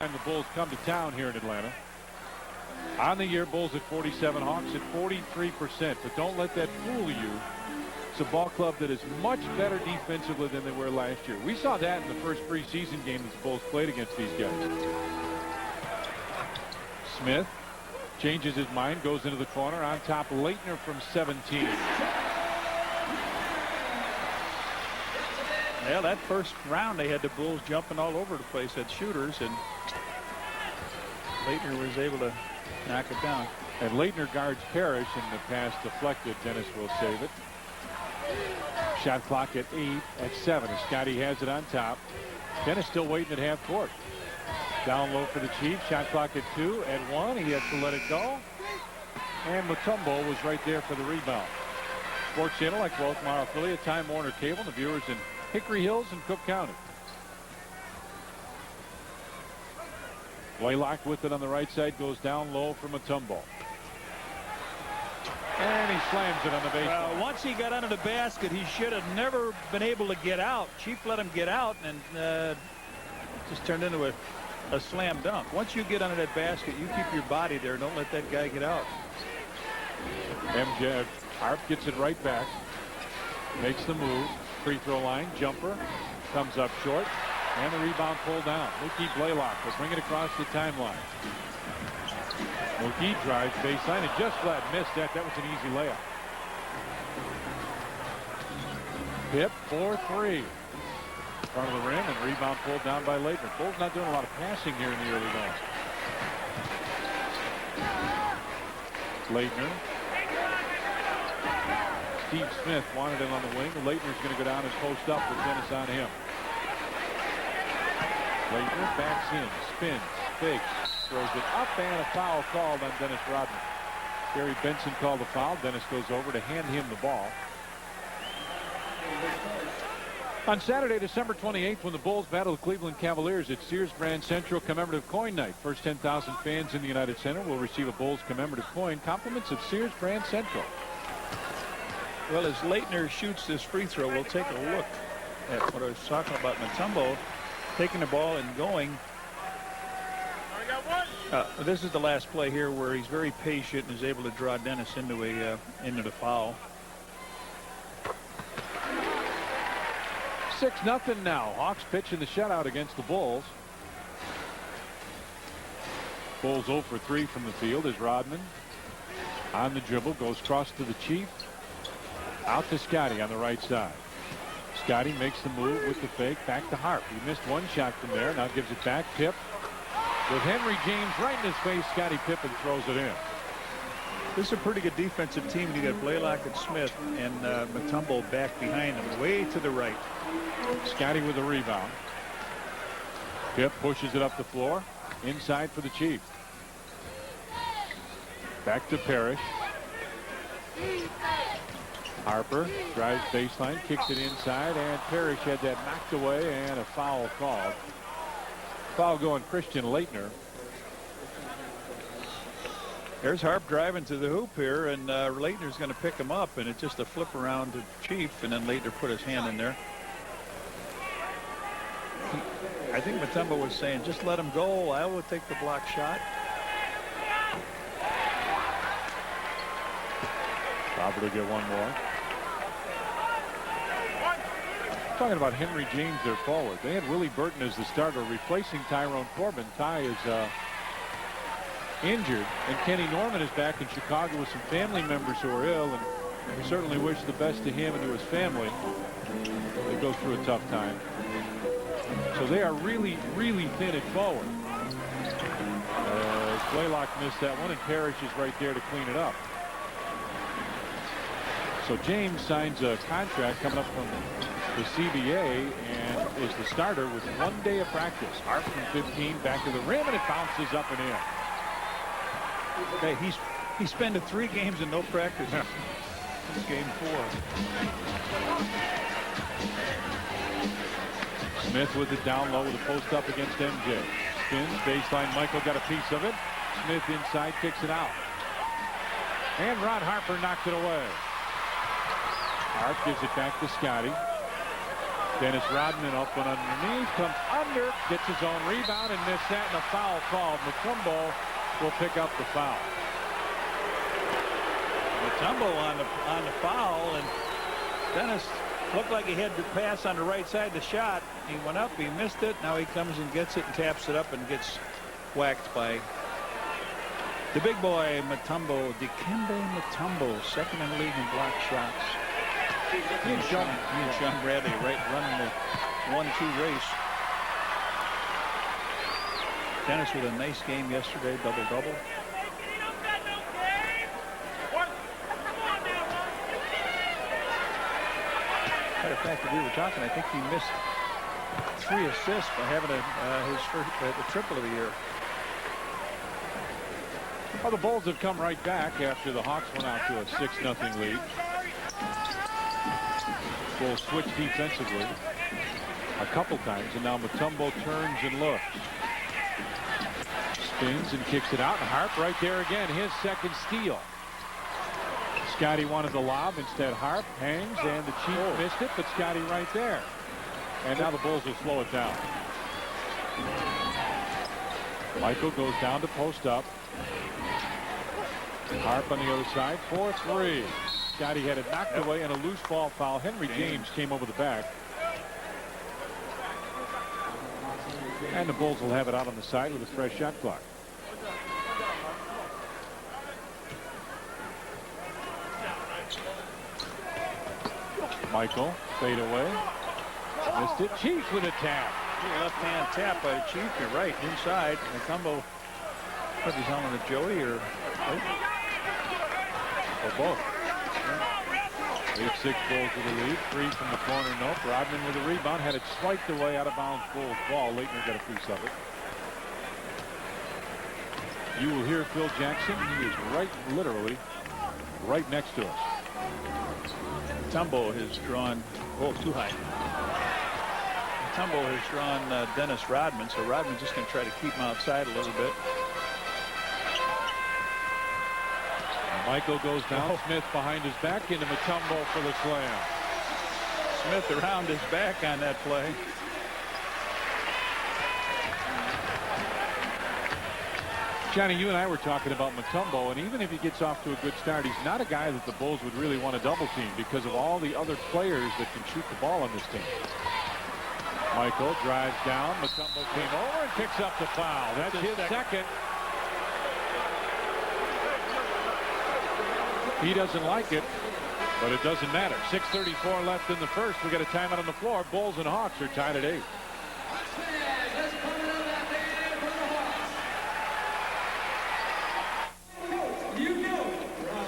And the Bulls come to town here in Atlanta. On the year, Bulls at 47, Hawks at 43%. But don't let that fool you. It's a ball club that is much better defensively than they were last year. We saw that in the first preseason game that the Bulls played against these guys. Smith changes his mind, goes into the corner. On top, Leitner from 17. Yeah, that first round they had the Bulls jumping all over the place at shooters, and Leitner was able to knock it down. And Leitner guards Parrish, and the pass deflected. Dennis will save it. Shot clock at 8 at 7. Scotty has it on top. Dennis still waiting at half court. Down low for the Chiefs. Shot clock at 2 at 1. He has to let it go. And Mutombo was right there for the rebound. Sports Channel, like Wolfmar affiliate, Time Warner Cable, the viewers in Hickory Hills and Cook County. Blaylock with it on the right side, goes down low for Mutombo. And he slams it on the baseline. Well, once he got under the basket, he should have never been able to get out. Chief let him get out, and just turned into a slam dunk. Once you get under that basket, you keep your body there. Don't let that guy get out. MJ Harp gets it right back. Makes the move. Free throw line. Jumper. Comes up short. And the rebound pulled down. Mookie Blaylock will bring it across the timeline. Mookie drives baseline and just flat missed that. That was an easy layup. Pip 4-3. Front of the rim, and rebound pulled down by Leitner. Bulls not doing a lot of passing here in the early going. Leitner. Steve Smith wanted him on the wing. Leitner's going to go down and post up with Dennis on him. Leitner backs in, spins, fakes, throws it up, and a foul called on Dennis Rodman. Gary Benson called the foul. Dennis goes over to hand him the ball. On Saturday, December 28th, when the Bulls battle the Cleveland Cavaliers at Sears Grand Central Commemorative Coin Night. First 10,000 fans in the United Center will receive a Bulls commemorative coin. Compliments of Sears Grand Central. Well, as Leitner shoots this free throw, we'll take a look at what I was talking about. Mutombo taking the ball and going. This is the last play here where he's very patient and is able to draw Dennis into the foul. 6-0 now. Hawks pitching the shutout against the Bulls. Bulls 0 for 3 from the field as Rodman on the dribble goes cross to the Chief. Out to Scotty on the right side. Scotty makes the move with the fake back to Harp. He missed one shot from there. Now gives it back. Pip with Henry James right in his face. Scotty Pippen throws it in. This is a pretty good defensive team. You got Blaylock and Smith and Mutombo back behind them, way to the right. Scotty with the rebound. Pip pushes it up the floor. Inside for the Chiefs. Back to Parrish. Harper drives baseline, kicks it inside, and Parrish had that knocked away, and a foul called. Foul going Christian Leitner. There's Harp driving to the hoop here, and Leitner's going to pick him up, and it's just a flip around to Chief, and then Leitner put his hand in there. I think Mutombo was saying, just let him go. I will take the block shot. Probably get one more. Talking about Henry James, their forward. They had Willie Burton as the starter, replacing Tyrone Corbin. Ty is injured, and Kenny Norman is back in Chicago with some family members who are ill, and we certainly wish the best to him and to his family. They go through a tough time. So they are really, really thin at forward. Blaylock missed that one, and Parrish is right there to clean it up. So James signs a contract coming up from the CBA and is the starter with 1 day of practice. Harp from 15 back to the rim, and it bounces up and in. Okay, he's spent 3 games in no practice. This is game 4. Smith with it down low with a post up against MJ. Spins baseline. Michael got a piece of it. Smith inside, kicks it out, and Ron Harper knocked it away. Harp gives it back to Scotty. Dennis Rodman up and underneath, comes under, gets his own rebound and missed that, and a foul called. Mutombo will pick up the foul. Mutombo on the foul, and Dennis looked like he had to pass on the right side of the shot. He went up, he missed it. Now he comes and gets it and taps it up and gets whacked by the big boy Mutombo. Dikembe Mutombo, second in the league in block shots. He and Sean Bradley running the 1-2 race. Dennis with a nice game yesterday, double-double. Matter of fact, if we were talking, I think he missed 3 assists by having his first the triple of the year. Well, the Bulls have come right back after the Hawks went out to a 6-0 lead. Bulls switch defensively a couple times, and now Mutombo turns and looks. Spins and kicks it out, and Harp right there again, his second steal. Scotty wanted the lob, instead Harp hangs, and the Chief missed it, but Scotty right there. And now the Bulls will slow it down. Michael goes down to post up. Harp on the other side for 3. Scotty had it knocked away, and a loose ball foul. Henry James came over the back. And the Bulls will have it out on the side with a fresh shot clock. Michael, fade away. Missed it. Chief with a tap. Left-hand tap by the Chief. You're right, inside. Mutombo, what he's on to Joey or both. 8-6 Bulls with the lead. 3 from the corner. Nope. Rodman with a rebound. Had it swiped away out of bounds. Bulls ball. Leitner got a piece of it. You will hear Phil Jackson. He is right, literally, right next to us. Mutombo has drawn, too high. Mutombo has drawn Dennis Rodman, so Rodman's just going to try to keep him outside a little bit. Michael goes down. Smith behind his back into Mutombo for the slam. Smith around his back on that play. Johnny, you and I were talking about Mutombo, and even if he gets off to a good start, he's not a guy that the Bulls would really want to double team because of all the other players that can shoot the ball on this team. Michael drives down. Mutombo came over and picks up the foul. That's his second. He doesn't like it, but it doesn't matter. 6:34 left in the first. We got a timeout on the floor. Bulls and Hawks are tied at 8.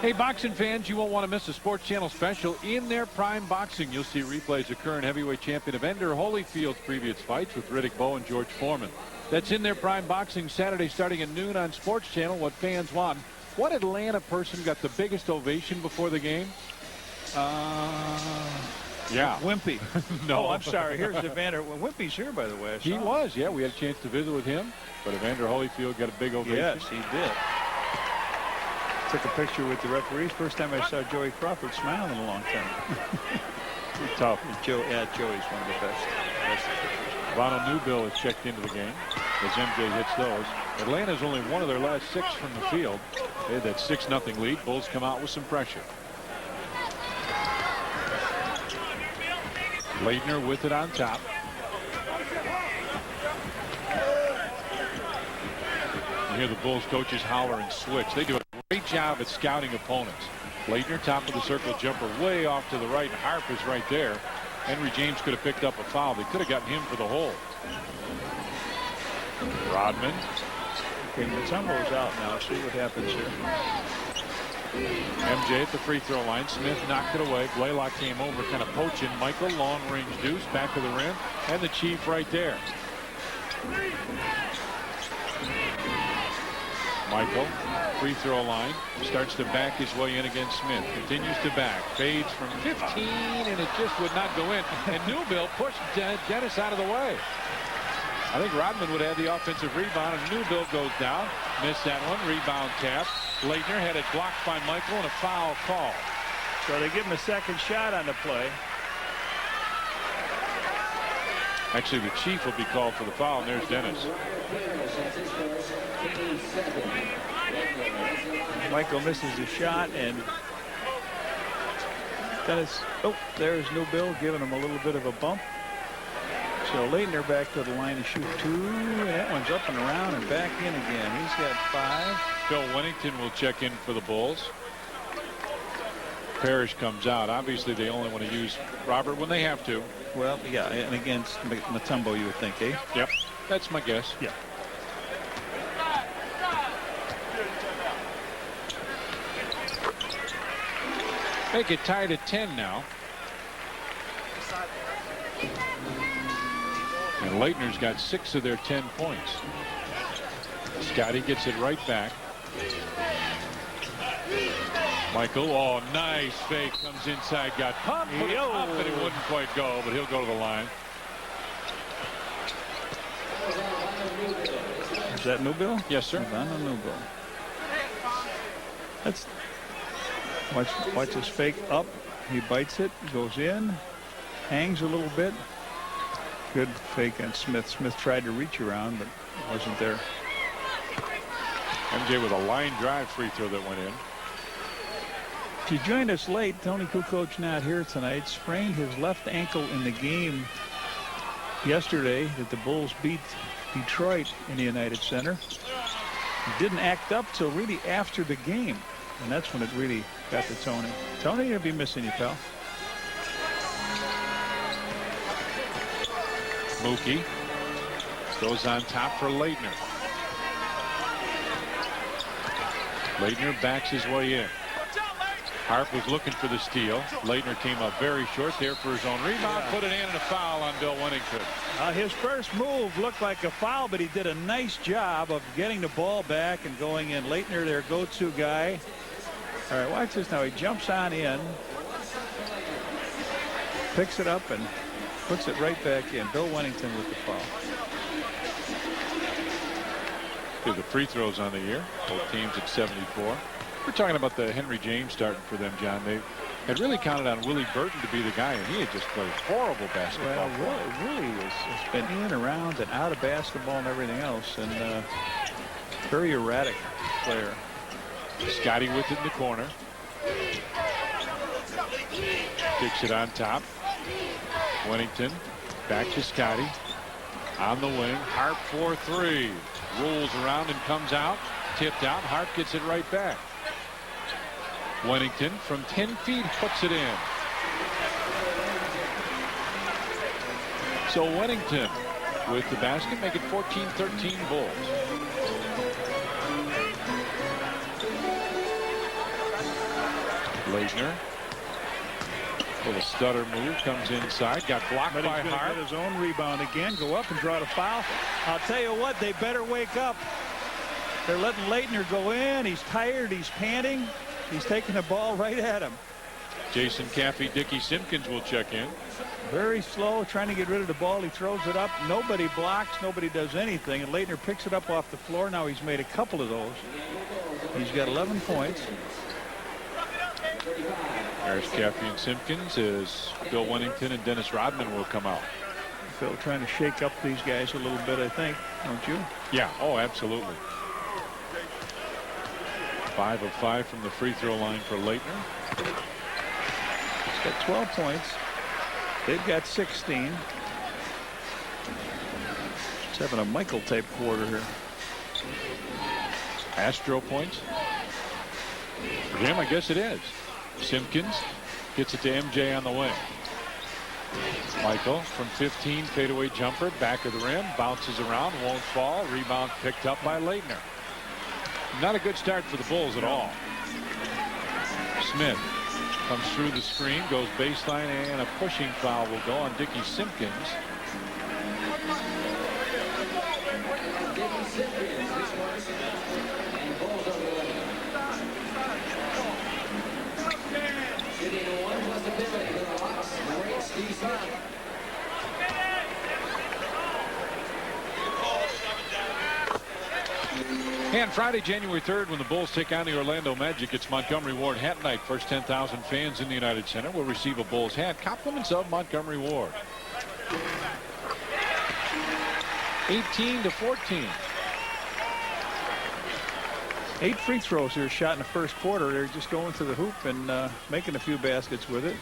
Hey, boxing fans, you won't want to miss a Sports Channel special In Their Prime Boxing. You'll see replays of current heavyweight champion Evander Holyfield's previous fights with Riddick Bowe and George Foreman. That's In Their Prime Boxing Saturday starting at noon on Sports Channel. What fans want. What Atlanta person got the biggest ovation before the game? Yeah. Wimpy. No. Oh, I'm sorry. Here's Evander. Well, Wimpy's here, by the way. He was, yeah. We had a chance to visit with him. But Evander Holyfield got a big ovation. Yes, he did. Took a picture with the referees. First time I saw Joey Crawford smile in a long time. Tough. Joey's one of the best officials. Ronald Newbill is checked into the game as MJ hits those. Atlanta's only one of their last 6 from the field. They had that 6-0 lead. Bulls come out with some pressure. Leitner with it on top. You hear the Bulls coaches holler and switch. They do a great job at scouting opponents. Leitner, top of the circle jumper way off to the right, and Harp is right there. Henry James could have picked up a foul. They could have gotten him for the hole. Rodman. Okay, Mutombo's out now. See what happens here. MJ at the free throw line. Smith knocked it away. Blaylock came over, kind of poaching. Michael, long range deuce, back of the rim, and the Chief right there. Michael, free throw line, starts to back his way in against Smith. Continues to back, fades from 15, and it just would not go in. And Newbill pushed Dennis out of the way. I think Rodman would have the offensive rebound, and Newbill goes down. Missed that one. Rebound tap. Leitner had it blocked by Michael, and a foul call. So they give him a second shot on the play. Actually, the chief will be called for the foul, and there's Dennis. Michael misses the shot, and Dennis, oh, there's Newbill giving him a little bit of a bump. So Leitner back to the line to shoot 2, and that one's up and around and back in again. He's got 5. Bill Wennington will check in for the Bulls. Parrish comes out. Obviously, they only want to use Robert when they have to. Well, yeah, and against Mutombo, you would think, eh? Yep, that's my guess. Yeah. Make it tied at 10 now. And Leitner's got 6 of their 10 points. Scotty gets it right back. Michael, oh, nice fake, comes inside, got pumped, put it up, and it wouldn't quite go, but he'll go to the line. Is that Newbill? Yes, sir. Ivano Newbill. That's watch his fake up. He bites it, goes in, hangs a little bit. Good fake on Smith. Smith tried to reach around, but wasn't there. MJ with a line drive free throw that went in. If you joined us late, Tony Kukoc not here tonight. Sprained his left ankle in the game yesterday that the Bulls beat Detroit in the United Center. He didn't act up till really after the game, and that's when it really got to Tony. Tony, he'll be missing you, pal. Mookie goes on top for Leitner. Leitner backs his way in. Harp was looking for the steal. Leitner came up very short there for his own rebound. Put it in, and a foul on Bill Wennington. His first move looked like a foul, but he did a nice job of getting the ball back and going in. Leitner, their go-to guy. All right, watch this now. He jumps on in, picks it up, and puts it right back in. Bill Wennington with the foul. The free throws on the year. Both teams at 74. We're talking about the Henry James starting for them, John. They had really counted on Willie Burton to be the guy, and he had just played horrible basketball. Well, Willie has been in, around, and out of basketball and everything else, and very erratic player. Scotty with it in the corner. Kicks it on top. Wennington back to Scotty. On the wing. Harp 4-3. Rolls around and comes out. Tipped out. Harp gets it right back. Wennington from 10 feet puts it in. So Wennington with the basket, make it 14-13 Bulls. Leitner. Little stutter move, comes inside, got blocked by Harp. But he's going to get his own rebound again, go up and draw the foul. I'll tell you what, they better wake up. They're letting Leitner go in. He's tired, he's panting. He's taking the ball right at him. Jason Caffey, Dickie Simpkins will check in. Very slow, trying to get rid of the ball. He throws it up. Nobody blocks, nobody does anything. And Leitner picks it up off the floor. Now he's made a couple of those. He's got 11 points. There's Caffey and Simpkins as Bill Wennington and Dennis Rodman will come out. Phil trying to shake up these guys a little bit, I think, don't you? Yeah, oh, absolutely. 5 of 5 from the free throw line for Leitner. He's got 12 points. They've got 16. He's having a Michael type quarter here. Astro points. For him, I guess it is. Simpkins gets it to MJ on the wing. Michael from 15, fadeaway jumper, back of the rim, bounces around, won't fall. Rebound picked up by Leitner. Not a good start for the Bulls at all. Smith comes through the screen, goes baseline, and a pushing foul will go on Dickie Simpkins. And Friday, January 3rd, when the Bulls take on the Orlando Magic, it's Montgomery Ward Hat Night. First 10,000 fans in the United Center will receive a Bulls hat. Compliments of Montgomery Ward. 18-14. 8 free throws here shot in the first quarter. They're just going to the hoop and making a few baskets with it.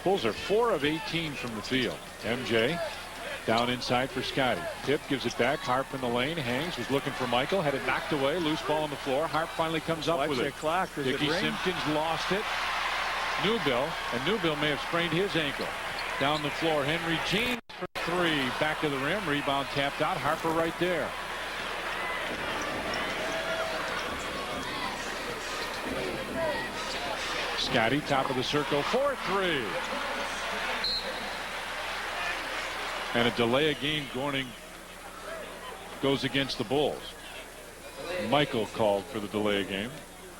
Bulls are 4 of 18 from the field. MJ down inside for Scotty. Pip gives it back. Harp in the lane. Hangs was looking for Michael. Had it knocked away. Loose ball on the floor. Harp finally comes up with it. Dickie Simpkins lost it. Newbill may have sprained his ankle. Down the floor. Henry James for 3. Back of the rim. Rebound tapped out. Harper right there. Scotty, top of the circle, 4-3. And a delay of game goes against the Bulls. Michael called for the delay of game.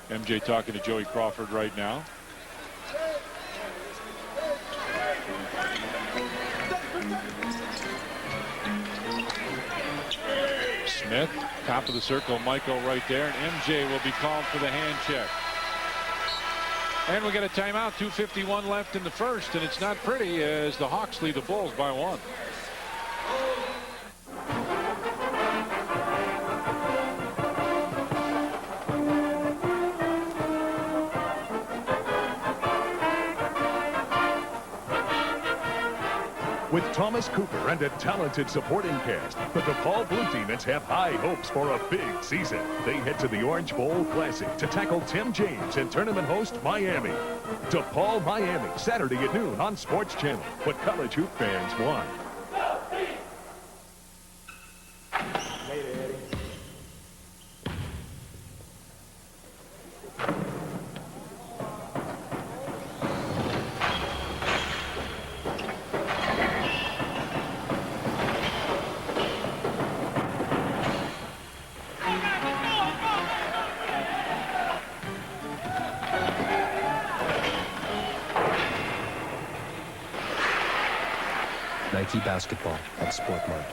MJ talking to Joey Crawford right now. Smith, top of the circle, Michael right there, and MJ will be called for the hand check. And we got a timeout. 2:51 left in the first, and it's not pretty as the Hawks lead the Bulls by 1. With Thomas Cooper and a talented supporting cast, the DePaul Blue Demons have high hopes for a big season. They head to the Orange Bowl Classic to tackle Tim James and tournament host Miami. DePaul, Miami, Saturday at noon on Sports Channel. What college hoop fans want. Nike Basketball at Sport Mart.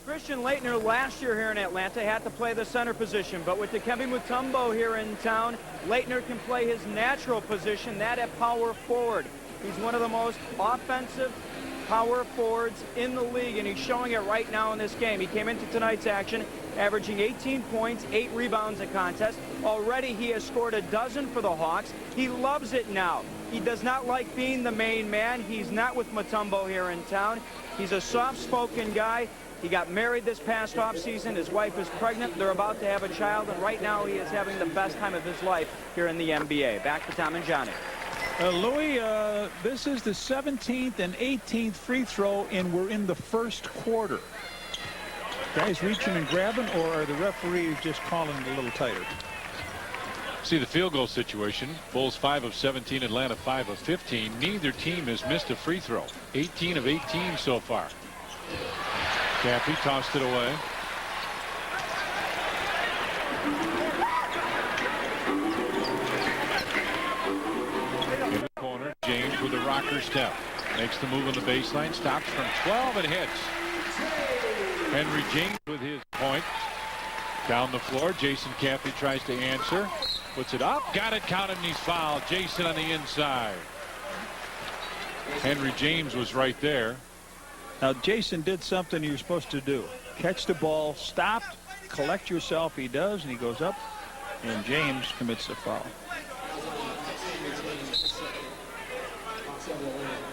Christian Laettner last year here in Atlanta had to play the center position, but with Dikembe Mutombo here in town, Laettner can play his natural position, that at power forward. He's one of the most offensive power forwards in the league, and he's showing it right now in this game. He came into tonight's action averaging 18 points, 8 rebounds a contest. Already he has scored a dozen for the Hawks. He loves it now. He does not like being the main man. He's not with Mutombo here in town. He's a soft-spoken guy. He got married this past offseason. His wife is pregnant. They're about to have a child, and right now he is having the best time of his life here in the NBA. Back to Tom and Johnny. Louis, this is the 17th and 18th free throw, and we're in the first quarter. Guys reaching and grabbing, or are the referees just calling it a little tighter? See the field goal situation. Bulls 5 of 17, Atlanta 5 of 15. Neither team has missed a free throw. 18 of 18 so far. Caffey tossed it away. In the corner, James with a rocker step. Makes the move on the baseline, stops from 12 and hits. Henry James with his point. Down the floor, Jason Caffey tries to answer. Puts it up, got it, counted, and he's fouled. Jason on the inside. Henry James was right there. Now, Jason did something he was supposed to do. Catch the ball, stop, collect yourself. He does, and he goes up, and James commits the foul.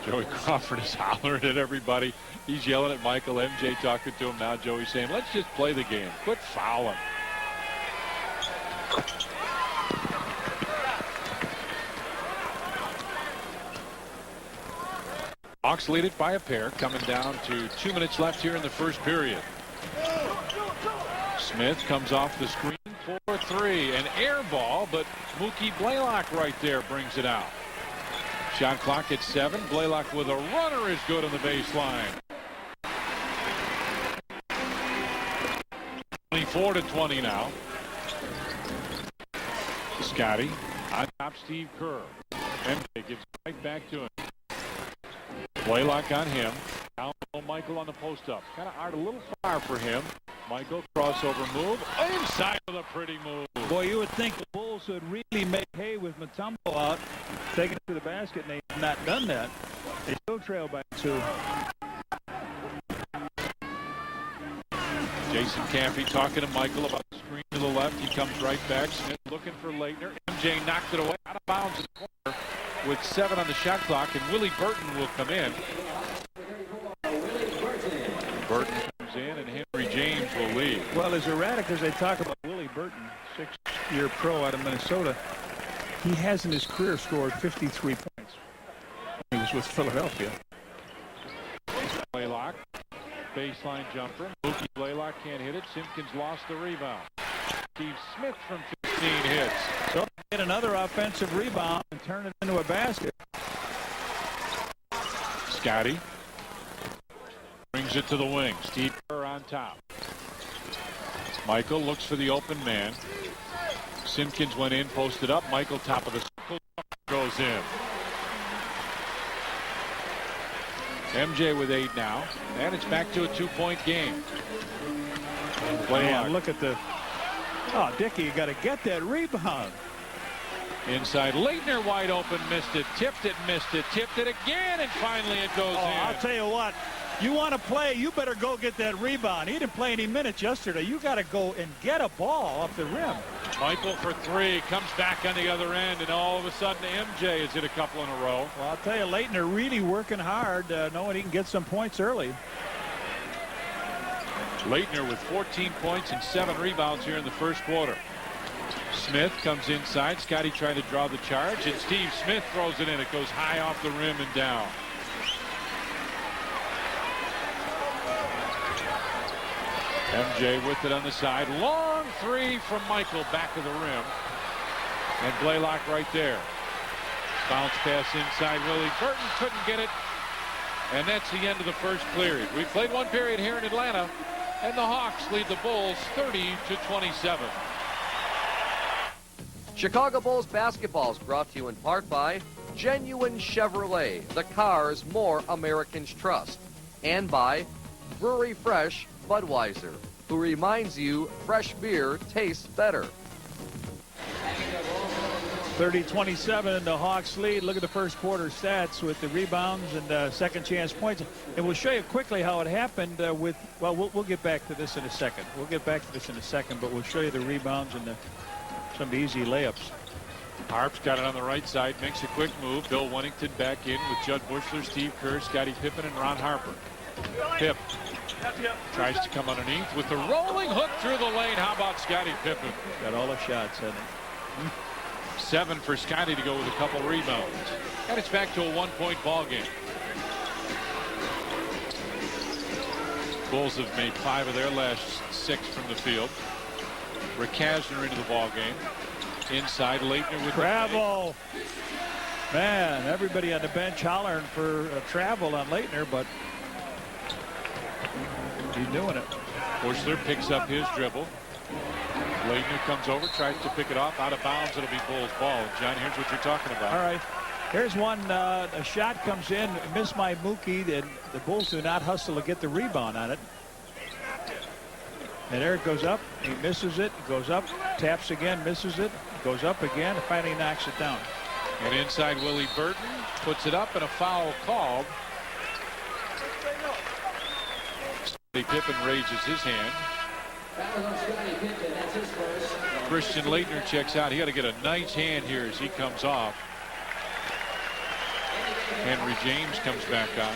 Joey Crawford is hollering at everybody. He's yelling at Michael. MJ talking to him now. Joey's saying, let's just play the game. Quit fouling. Hawks lead it by a pair, coming down to 2 minutes left here in the first period. Smith comes off the screen for 3. An air ball, but Mookie Blaylock right there brings it out. Shot clock at 7. Blaylock with a runner is good on the baseline. 24-20 now. Scotty on top, Steve Kerr. MJ gives it right back to him. Blaylock on him. Down low, Michael on the post up. Kind of hard, a little far for him. Michael crossover move. Inside with a pretty move. Boy, you would think the Bulls would really make hay with Mutombo out, taking it to the basket, and they've not done that. They still trail by 2. Jason Caffey talking to Michael about the screen to the left. He comes right back. Smith looking for Leitner. MJ knocked it away out of bounds in the corner with 7 on the shot clock, and Willie Burton will come in. Burton comes in, and Henry James will leave. Well, as erratic as they talk about Willie Burton, 6-year pro out of Minnesota, he has in his career scored 53 points. He was with Philadelphia. Blaylock, baseline jumper. Mookie Blaylock can't hit it. Simpkins lost the rebound. Steve Smith from 15 hits. So get another offensive rebound and turn it into a basket. Scotty brings it to the wing. Steve Kerr on top. Michael looks for the open man. Simpkins went in, posted up. Michael top of the circle, goes in. MJ with 8 now, and it's back to a 2-point game. Man, look at the... Oh, Dickey, you got to get that rebound. Inside, Leitner wide open, missed it, tipped it, missed it, tipped it again, and finally it goes in. I'll tell you what, you want to play, you better go get that rebound. He didn't play any minutes yesterday. You got to go and get a ball off the rim. Michael for 3, comes back on the other end, and all of a sudden MJ has hit a couple in a row. Well, I'll tell you, Leitner really working hard, knowing he can get some points early. Leitner with 14 points and 7 rebounds here in the first quarter. Smith comes inside. Scotty trying to draw the charge, and Steve Smith throws it in. It goes high off the rim and down. MJ with it on the side. Long 3 from Michael, back of the rim. And Blaylock right there. Bounce pass inside. Willie Burton couldn't get it. And that's the end of the first period. We played 1 period here in Atlanta, and the Hawks lead the Bulls 30-27. Chicago Bulls basketball is brought to you in part by Genuine Chevrolet, the cars more Americans trust, and by Brewery Fresh Budweiser, who reminds you fresh beer tastes better. 30-27, the Hawks lead. Look at the first quarter stats with the rebounds and second chance points. And we'll show you quickly how it happened with, well, we'll get back to this in a second. We'll get back to this in a second, but we'll show you the rebounds and some easy layups. Harp's got it on the right side, makes a quick move. Bill Wennington back in with Judd Bushler, Steve Kerr, Scottie Pippen, and Ron Harper. Pip tries to come underneath with the rolling hook through the lane. How about Scottie Pippen? Got all the shots, hasn't he? 7 for Scotty to go with a couple rebounds. And it's back to a 1-point ball game. Bulls have made 5 of their last 6 from the field. Rick Kasner into the ball game. Inside, Leitner with travel. Man, everybody on the bench hollering for travel on Leitner, but he's doing it. Bushler picks up his dribble. Leitner comes over, tries to pick it off. Out of bounds, it'll be Bulls ball. John, here's what you're talking about. All right. Here's one. A shot comes in, missed by Mookie. The Bulls do not hustle to get the rebound on it. And there it goes up. He misses it. Goes up. Taps again. Misses it. Goes up again. And finally knocks it down. And inside, Willie Burton puts it up, and a foul called. Scottie Pippen raises his hand. Christian Leitner checks out. He got to get a nice hand here as he comes off. Henry James comes back on.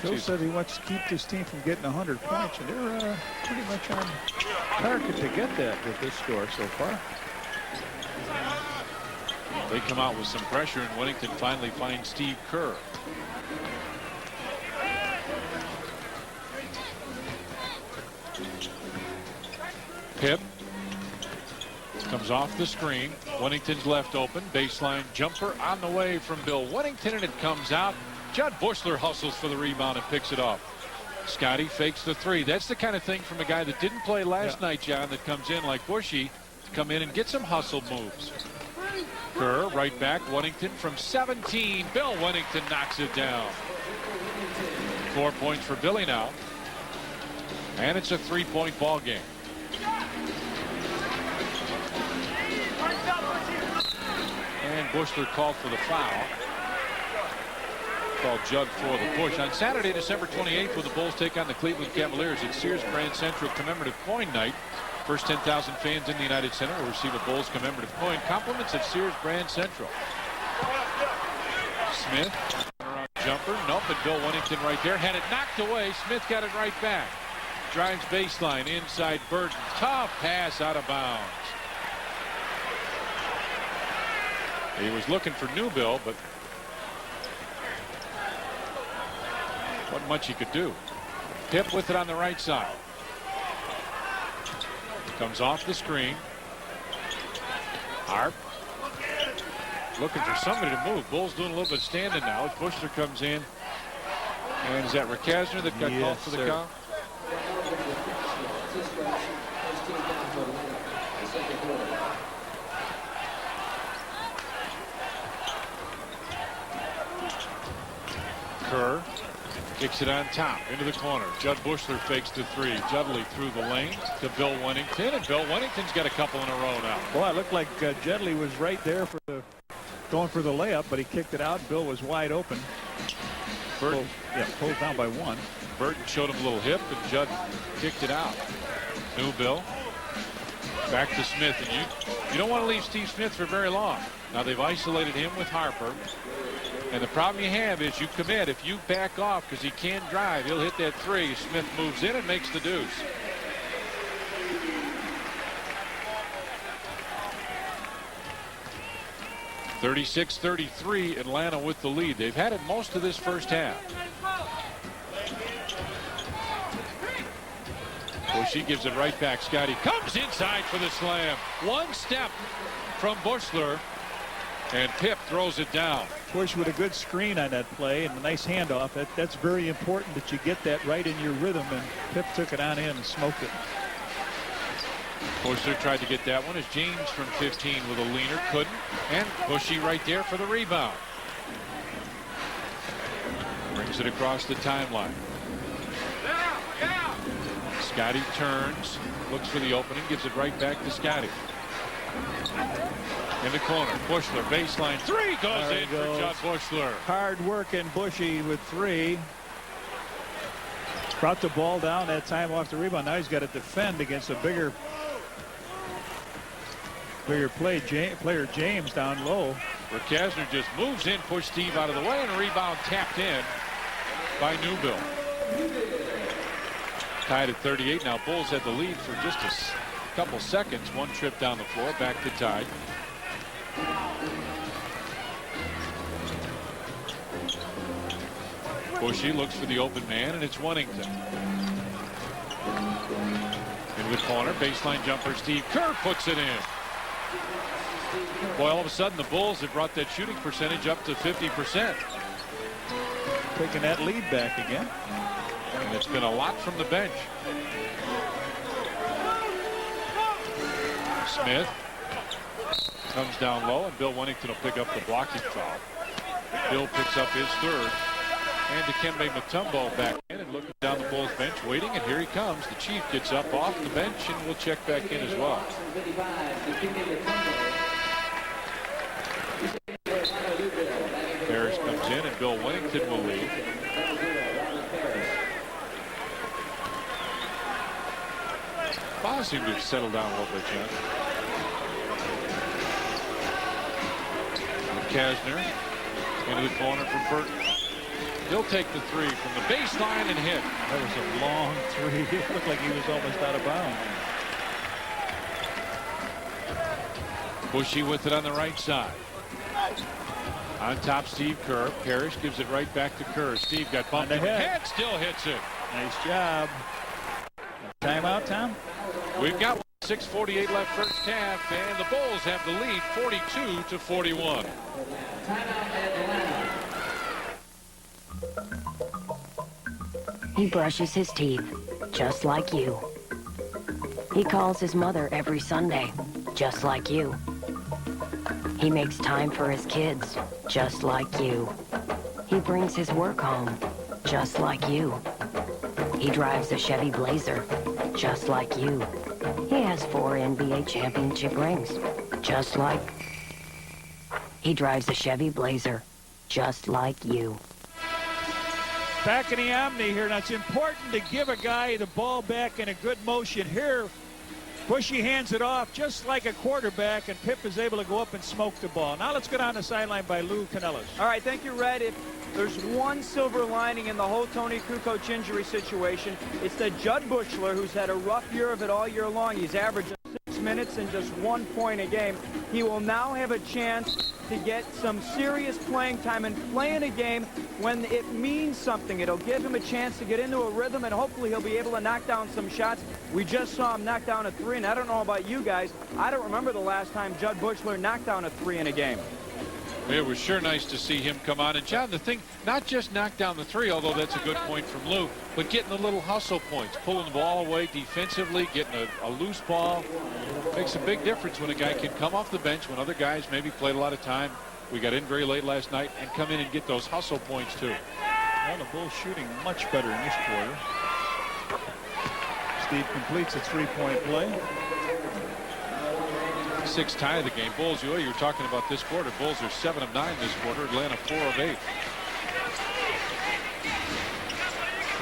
Joe said he wants to keep this team from getting 100 points, and they're pretty much on target to get that with this score so far. They come out with some pressure, and Wennington finally finds Steve Kerr. Pip comes off the screen. Wennington's left open. Baseline jumper on the way from Bill Wennington, and it comes out. Judd Bushler hustles for the rebound and picks it off. Scotty fakes the three. That's the kind of thing from a guy that didn't play last night, John, that comes in like Bushy to come in and get some hustle moves. Kerr right back. Wennington from 17. Bill Wennington knocks it down. 4 points for Billy now. And it's a 3-point ball game. And Bushler called for the foul. Called Judd for the push. On Saturday, December 28th, when the Bulls take on the Cleveland Cavaliers at Sears Grand Central Commemorative Coin Night. First 10,000 fans in the United Center will receive a Bulls commemorative coin. Compliments at Sears Grand Central. Smith, around jumper. Nope, but Bill Wennington right there. Had it knocked away. Smith got it right back. Drives baseline inside Burton. Tough pass out of bounds. He was looking for Newbill, but wasn't much he could do. Pip with it on the right side. Comes off the screen. Harp looking for somebody to move. Bulls doing a little bit of standing now as Bushler comes in. And is that Rakasner that got called for the count? Kerr kicks it on top into the corner. Judd Bushler fakes the three. Judley through the lane to Bill Wennington, and Bill Wennington's got a couple in a row now. Boy, it looked like Judley was right there for going for the layup, but he kicked it out. Bill was wide open. Burton, pulled down by one. Burton showed him a little hip, and Judd kicked it out. Newbill back to Smith, and you don't want to leave Steve Smith for very long. Now they've isolated him with Harper. And the problem you have is you commit. If you back off because he can't drive, he'll hit that three. Smith moves in and makes the deuce. (36-33) Atlanta with the lead. They've had it most of this first half. Bushy gives it right back. Scotty comes inside for the slam. One step from Bushler. And Pip throws it down. Bush with a good screen on that play and a nice handoff. That's very important that you get that right in your rhythm, and Pip took it on in and smoked it. Bushler tried to get that one as James from 15 with a leaner, couldn't. And Bushy right there for the rebound. Brings it across the timeline. Scotty turns, looks for the opening, gives it right back to Scotty. In the corner, Bushler, baseline three goes in for Judd Bushler. Hard working Bushy with three. Brought the ball down that time off the rebound. Now he's got to defend against a bigger player James down low. Rakasner just moves in, pushed Steve out of the way, and a rebound tapped in by Newbill. Tied at 38. Now Bulls had the lead for just a couple seconds. One trip down the floor, back to tied. Bushy looks for the open man, and it's Wennington. In the corner, baseline jumper, Steve Kerr puts it in. Boy, all of a sudden the Bulls have brought that shooting percentage up to 50%. Taking that lead back again. And it's been a lot from the bench. Smith comes down low, and Bill Wennington will pick up the blocking foul. Bill picks up his third. And Dikembe Mutombo back in and looking down the Bulls bench, waiting, and here he comes. The Chief gets up off the bench and will check back in as well. Harris comes in, and Bill Wennington will leave. Boz seemed to have settled down a little bit, John. Kasner into the corner for Burton. He'll take the three from the baseline and hit. That was a long three. It looked like he was almost out of bounds. Bushy with it on the right side. On top, Steve Kerr. Parrish gives it right back to Kerr. Steve got bumped in the head, still hits it. Nice job. Timeout, Tom? We've got 6:48 left first half, and the Bulls have the lead 42-41. He brushes his teeth, just like you. He calls his mother every Sunday, just like you. He makes time for his kids, just like you. He brings his work home, just like you. He drives a Chevy Blazer, just like you. He has 4 NBA championship rings, just like... He drives a Chevy Blazer, just like you. Back in the Omni here. Now, it's important to give a guy the ball back in a good motion. Here, Bushy hands it off just like a quarterback, and Pip is able to go up and smoke the ball. Now let's go down the sideline by Lou Canellas. All right, thank you, Red. If there's one silver lining in the whole Tony Kukoc injury situation, it's that Judd Buechler, who's had a rough year of it all year long, he's averaging 6 minutes and just 1 point a game. He will now have a chance to get some serious playing time and play in a game when it means something. It'll give him a chance to get into a rhythm, and hopefully he'll be able to knock down some shots. We just saw him knock down a 3, and I don't know about you guys. I don't remember the last time Judd Buechler knocked down a 3 in a game. It was sure nice to see him come on. And, John, the thing, not just knock down the 3, although that's a good point from Lou, but getting the little hustle points, pulling the ball away defensively, getting a loose ball. Makes a big difference when a guy can come off the bench when other guys maybe played a lot of time. We got in very late last night and come in and get those hustle points, too. Well, the Bulls shooting much better in this quarter. Steve completes a 3-point play. 6th tie of the game. Bulls, you were talking about this quarter. Bulls are 7 of 9 this quarter. Atlanta 4 of 8.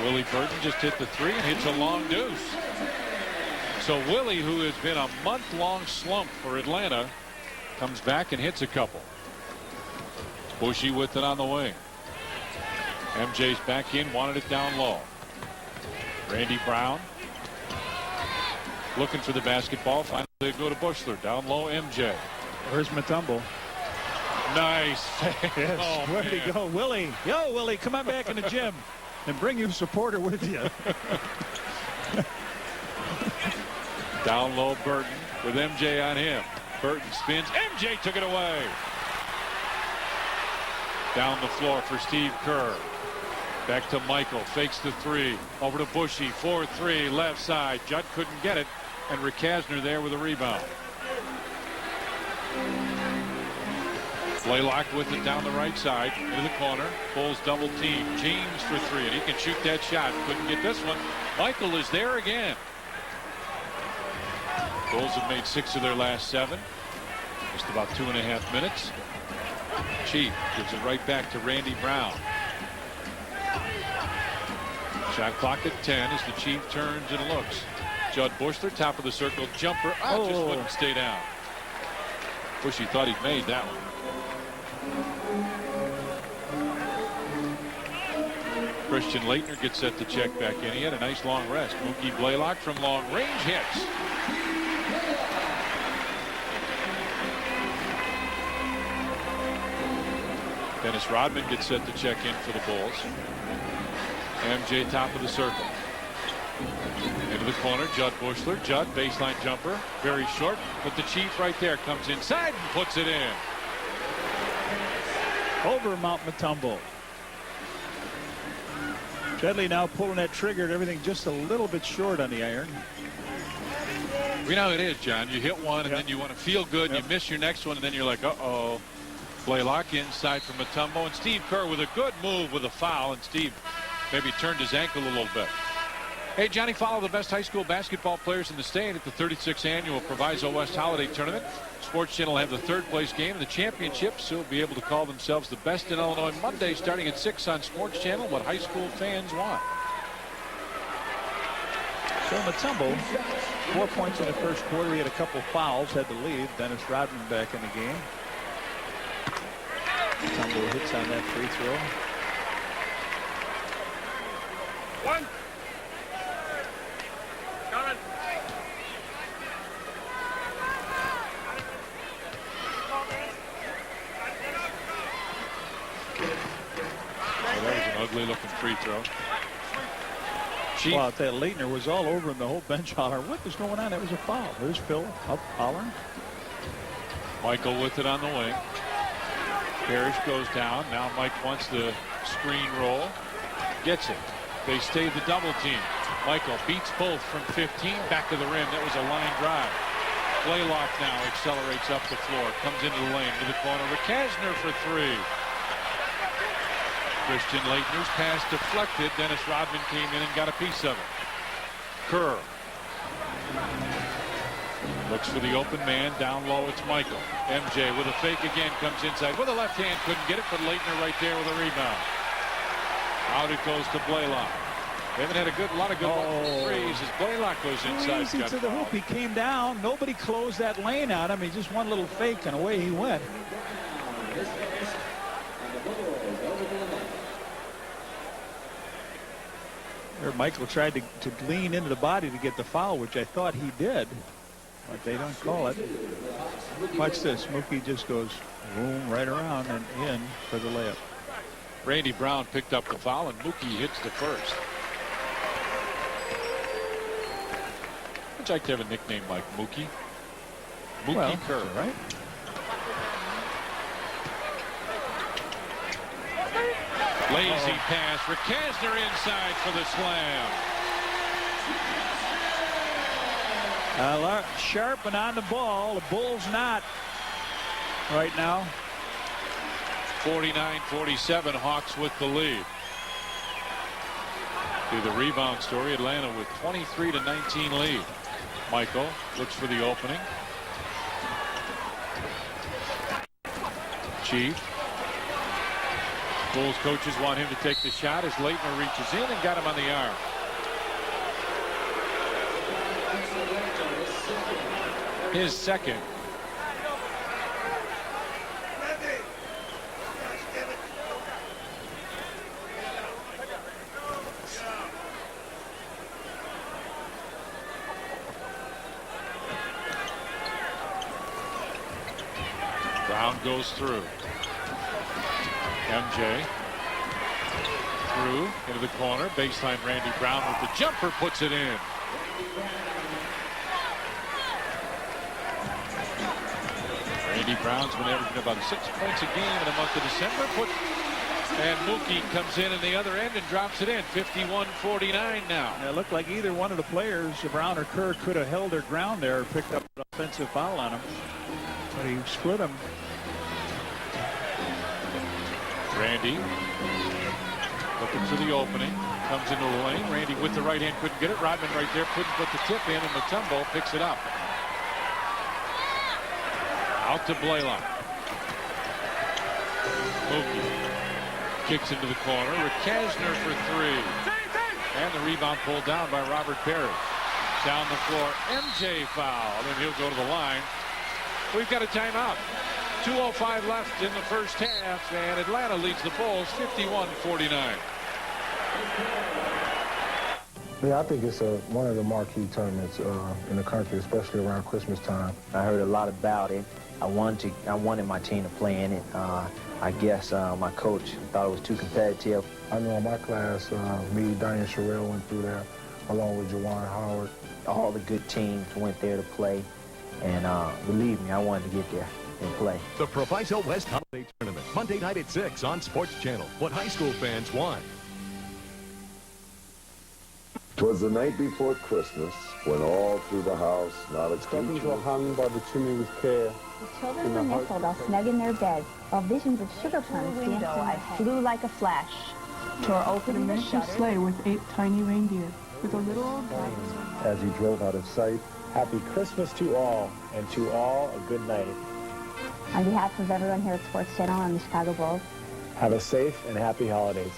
Willie Burton just hit the 3 and hits a long deuce. So Willie, who has been a month-long slump for Atlanta, comes back and hits a couple. Bushy with it on the wing. MJ's back in, wanted it down low. Randy Brown looking for the basketball. Finally they go to Buechler. Down low, MJ. Where's Mutombo? Nice. Yes. Oh, where'd he man. go? Willie. Yo, Willie, come on back in the gym and bring your supporter with you. Down low, Burton with MJ on him. Burton spins. MJ took it away. Down the floor for Steve Kerr. Back to Michael. Fakes the 3. Over to Bushy. 4-3. Left side. Judd couldn't get it. And Rick Kasner there with a rebound. Blaylock with it down the right side. Into the corner. Bulls double team. James for 3. And he can shoot that shot. Couldn't get this one. Michael is there again. Bulls have made 6 of their last 7. Just about 2.5 minutes. Chief gives it right back to Randy Brown. Shot clock at 10 as the Chief turns and looks. Judd Buechler, top of the circle, jumper. Just wouldn't stay down. Bushy thought he'd made that one. Christian Laettner gets set to check back in. He had a nice long rest. Mookie Blaylock from long range hits. Dennis Rodman gets set to check in for the Bulls. MJ top of the circle. Into the corner, Judd Buechler. Judd, baseline jumper. Very short, but the Chief right there comes inside and puts it in. Over Mount Mutombo. Chedley now pulling that trigger and everything just a little bit short on the iron. We know it is, John. You hit one and then you want to feel good and you miss your next one and then you're like, uh-oh. Blaylock inside from Mutombo, and Steve Kerr with a good move with a foul, and Steve maybe turned his ankle a little bit. Hey, Johnny, follow the best high school basketball players in the state at the 36th annual Proviso West Holiday Tournament. Sports Channel will have the 3rd place game in the championship, so will be able to call themselves the best in Illinois Monday starting at 6 on Sports Channel, what high school fans want. So Mutombo, 4 points in the first quarter. He had a couple fouls, had to leave. Dennis Rodman back in the game. Mutombo hits on that free throw. One. Coming. Well, that was an ugly looking free throw. Chief. Well, that Laettner was all over him, the whole bench holler. What was going on? That was a foul. There's Phil up hollering. Michael with it on the wing. Parrish goes down. Now Mike wants the screen roll. Gets it. They stay the double team. Michael beats both from 15 back to the rim. That was a line drive. Blaylock now accelerates up the floor. Comes into the lane to the corner. Rakasner for three. Christian Laettner's pass deflected. Dennis Rodman came in and got a piece of it. Kerr looks for the open man. Down low, it's Michael. MJ with a fake again, comes inside with a left hand. Couldn't get it, but Laettner right there with a rebound. Out it goes to Blaylock. They haven't had a lot of good threes as Blaylock goes inside. Easy to the hoop. He came down. Nobody closed that lane on him. He just one little fake and away he went. There, Michael tried to lean into the body to get the foul, which I thought he did, but they don't call it. Watch this. Mookie just goes boom right around and in for the layup. Randy Brown picked up the foul, and Mookie hits the first. I'd like to have a nickname like Mookie. Mookie Kerr, right? Lazy pass. Rakasner inside for the slam. Sharp and on the ball. The Bulls not right now. 49-47. Hawks with the lead. To the rebound story, Atlanta with 23-19 lead. Michael looks for the opening. Chief. Bulls coaches want him to take the shot as Laettner reaches in and got him on the arm. His second. Brown goes through. MJ through into the corner. Baseline, Randy Brown with the jumper puts it in. Randy Brown's been averaging about 6 points a game in the month of December. And Mookie comes in the other end and drops it in. 51-49 now. It looked like either one of the players, Brown or Kerr, could have held their ground there or picked up an offensive foul on him. But he split him. Randy looking for the opening. Comes into the lane. Randy with the right hand couldn't get it. Rodman right there couldn't put the tip in, and Mutombo picks it up. Out to Blaylock. Mookie kicks into the corner. Rakasner for three. And the rebound pulled down by Robert Perry. Down the floor. MJ foul. And he'll go to the line. We've got a timeout. 2:05 left in the first half, and Atlanta leads the Bulls 51-49. Yeah, I think it's one of the marquee tournaments in the country, especially around Christmas time. I heard a lot about it. I wanted my team to play in it. I guess my coach thought it was too competitive. I know in my class, me, Diane Sherrill went through there, along with Juwan Howard. All the good teams went there to play, and believe me, I wanted to get there and play. The Proviso West Holiday Tournament, Monday night at 6 on Sports Channel. What high school fans want. 'Twas the night before Christmas, when all through the house not a Stockings were hung by the chimney with care. The children were nestled all snug in their beds, while visions of sugar plums flew like a flash. Tore open a miniature sleigh with 8 tiny reindeer, with a little old boy. As he drove out of sight, happy Christmas to all, and to all a good night. On behalf of everyone here at Sports Channel and the Chicago Bulls, have a safe and happy holidays.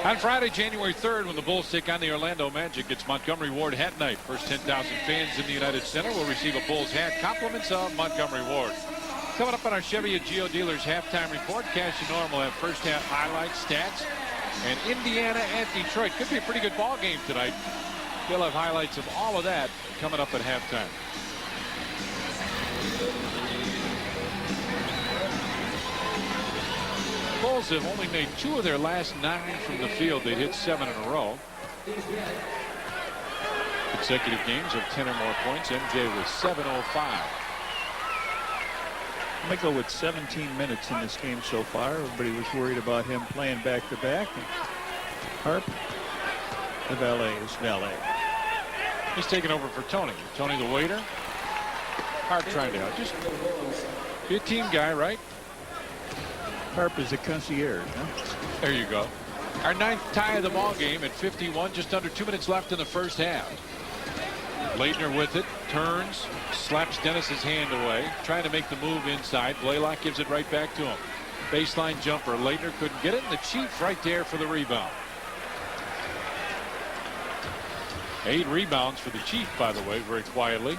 On Friday, January 3rd, when the Bulls take on the Orlando Magic, it's Montgomery Ward Hat Night. First 10,000 fans in the United Center will receive a Bulls hat. Compliments of Montgomery Ward. Coming up on our Chevy at Geo Dealers halftime report, Cash and Norm will have first half highlights, stats, and Indiana at Detroit. Could be a pretty good ball game tonight. We'll have highlights of all of that coming up at halftime. Bulls have only made 2 of their last 9 from the field. They hit 7 in a row. Consecutive games of 10 or more points. MJ with 7:05. Michael with 17 minutes in this game so far. Everybody was worried about him playing back-to-back. Harp, the valet is valet. He's taking over for Tony. Tony the waiter. Harp trying to help. Just be a team guy, right? Harp is the concierge. Huh? There you go. Our 9th tie of the ball game at 51. Just under 2 minutes left in the first half. Leitner with it, turns, slaps Dennis's hand away, trying to make the move inside. Blaylock gives it right back to him. Baseline jumper. Leitner couldn't get it, and the Chief right there for the rebound. 8 rebounds for the Chief, by the way, very quietly.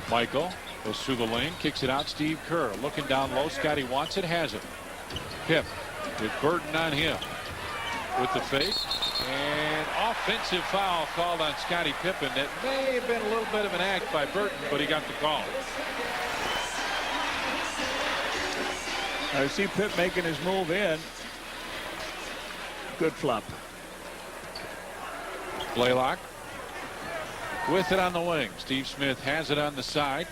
Michael goes through the lane, kicks it out. Steve Kerr looking down low. Scotty wants it, has it. Pip with Burton on him with the fake. And offensive foul called on Scottie Pippen. That may have been a little bit of an act by Burton, but he got the call. I see Pip making his move in. Good flop. Blaylock with it on the wing. Steve Smith has it on the side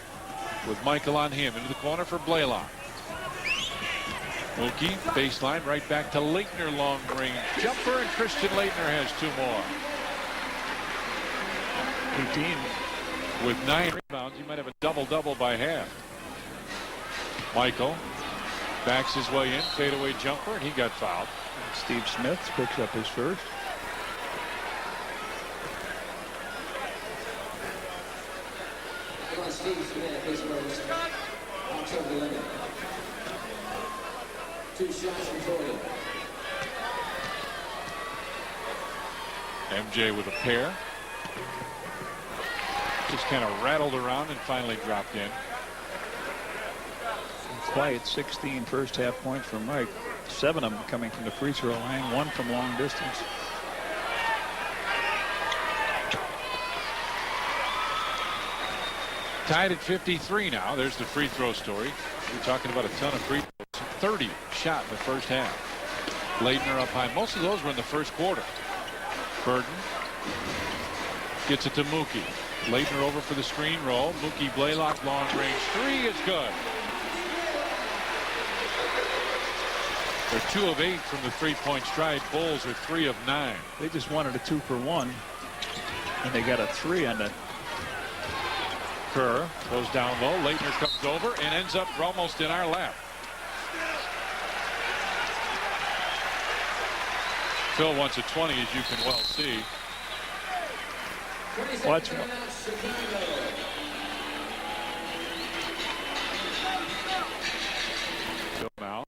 with Michael on him. Into the corner for Blaylock. Mookie, baseline, right back to Leitner, long range jumper, and Christian Leitner has 2 more. 18. With 9 rebounds, he might have a double-double by half. Michael backs his way in, fadeaway jumper, and he got fouled. Steve Smith picks up his first. Steve Smith, his first. October 11th. 2 shots from Jordan. MJ with a pair. Just kind of rattled around and finally dropped in. Quiet 16 first half points for Mike. 7 of them coming from the free throw line, 1 from long distance. Tied at 53 now. There's the free throw story. We're talking about a ton of free throws. 30 shot in the first half. Leitner up high. Most of those were in the first quarter. Burton gets it to Mookie. Leitner over for the screen roll. Mookie Blaylock long range 3 is good. They're 2 of 8 from the 3-point stride. Bulls are 3 of 9. They just wanted a 2-for-1, and they got a 3 on that. Kerr goes down low. Leitner comes over and ends up almost in our lap. Phil wants a 20, as you can well see. Watch. Phil now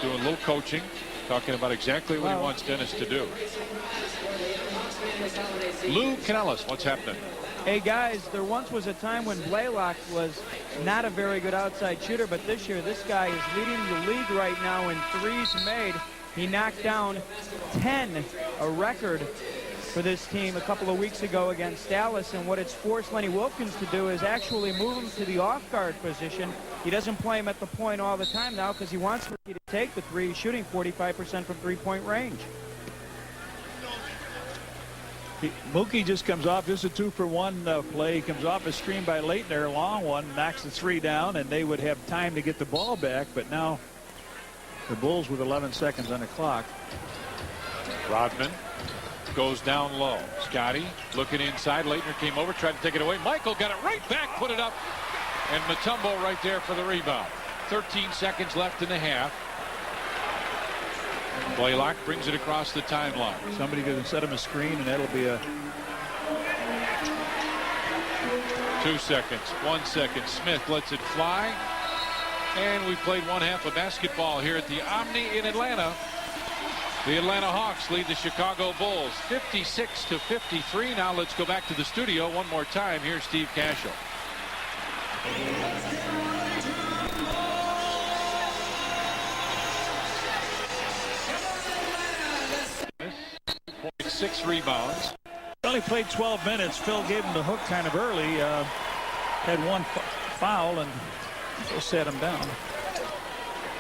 doing a little coaching, talking about exactly what he wants Dennis to do. Lou Canellis, what's happening? Hey guys, there once was a time when Blaylock was not a very good outside shooter, but this year this guy is leading the league right now in threes made. He knocked down 10, a record for this team a couple of weeks ago against Dallas, and what it's forced Lenny Wilkins to do is actually move him to the off-guard position. He doesn't play him at the point all the time now because he wants Ricky to take the 3. He's shooting 45% from 3-point range. Mookie just comes off just a 2-for-1 play. He comes off a screen by Leitner, a long one, knocks the 3 down, and they would have time to get the ball back, but now the Bulls with 11 seconds on the clock. Rodman goes down low. Scotty looking inside. Leitner came over, tried to take it away. Michael got it right back, put it up, and Mutombo right there for the rebound. 13 seconds left in the half. Blaylock brings it across the timeline. Somebody going to set him a screen, and that'll be a 2 seconds, 1 second. Smith lets it fly, and we played 1 half of basketball here at the Omni in Atlanta. The Atlanta Hawks lead the Chicago Bulls 56-53. Now let's go back to the studio one more time. Here's Steve Cashel. .6 rebounds. Only played 12 minutes. Phil gave him the hook kind of early. Had 1 foul and set him down.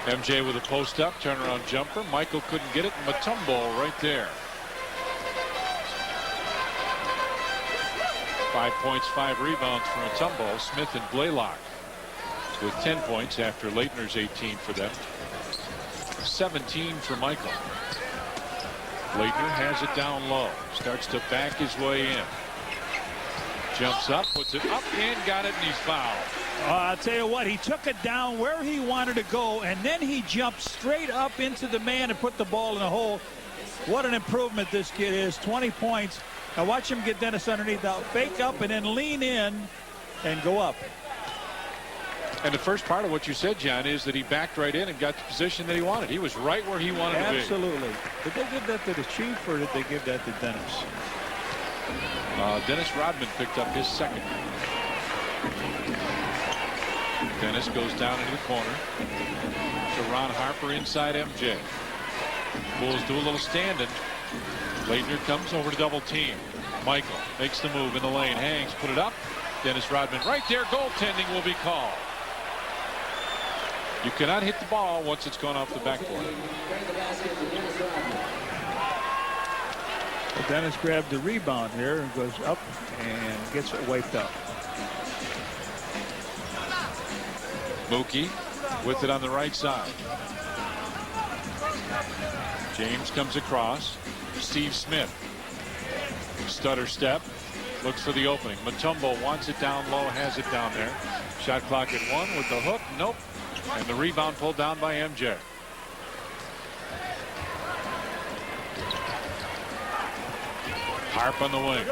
MJ with a post-up turnaround jumper. Michael couldn't get it. Mutombo right there. 5 points, 5 rebounds for Mutombo. Smith and Blaylock. with 10 points after Leitner's 18 for them. 17 for Michael. Leitner has it down low. Starts to back his way in. Jumps up, puts it up, and got it, and he's fouled. I'll tell you what, he took it down where he wanted to go, and then he jumped straight up into the man and put the ball in the hole. What an improvement this kid is. 20 points. Now watch him get Dennis underneath. Now fake up and then lean in and go up. And the first part of what you said, John, is that he backed right in and got the position that he wanted. He was right where he wanted to be. Absolutely. Did they give that to the Chief, or did they give that to Dennis? Dennis Rodman picked up his second. Dennis goes down into the corner to Ron Harper inside MJ. Bulls do a little standing. Leitner comes over to double team. Michael makes the move in the lane. Hangs, put it up. Dennis Rodman right there. Goaltending will be called. You cannot hit the ball once it's gone off the backboard. Well, Dennis grabbed the rebound here and goes up and gets it wiped up. Mookie with it on the right side. James comes across. Steve Smith. Stutter step. Looks for the opening. Mutombo wants it down low, has it down there. Shot clock at 1 with the hook. Nope. And the rebound pulled down by MJ. Harp on the wing.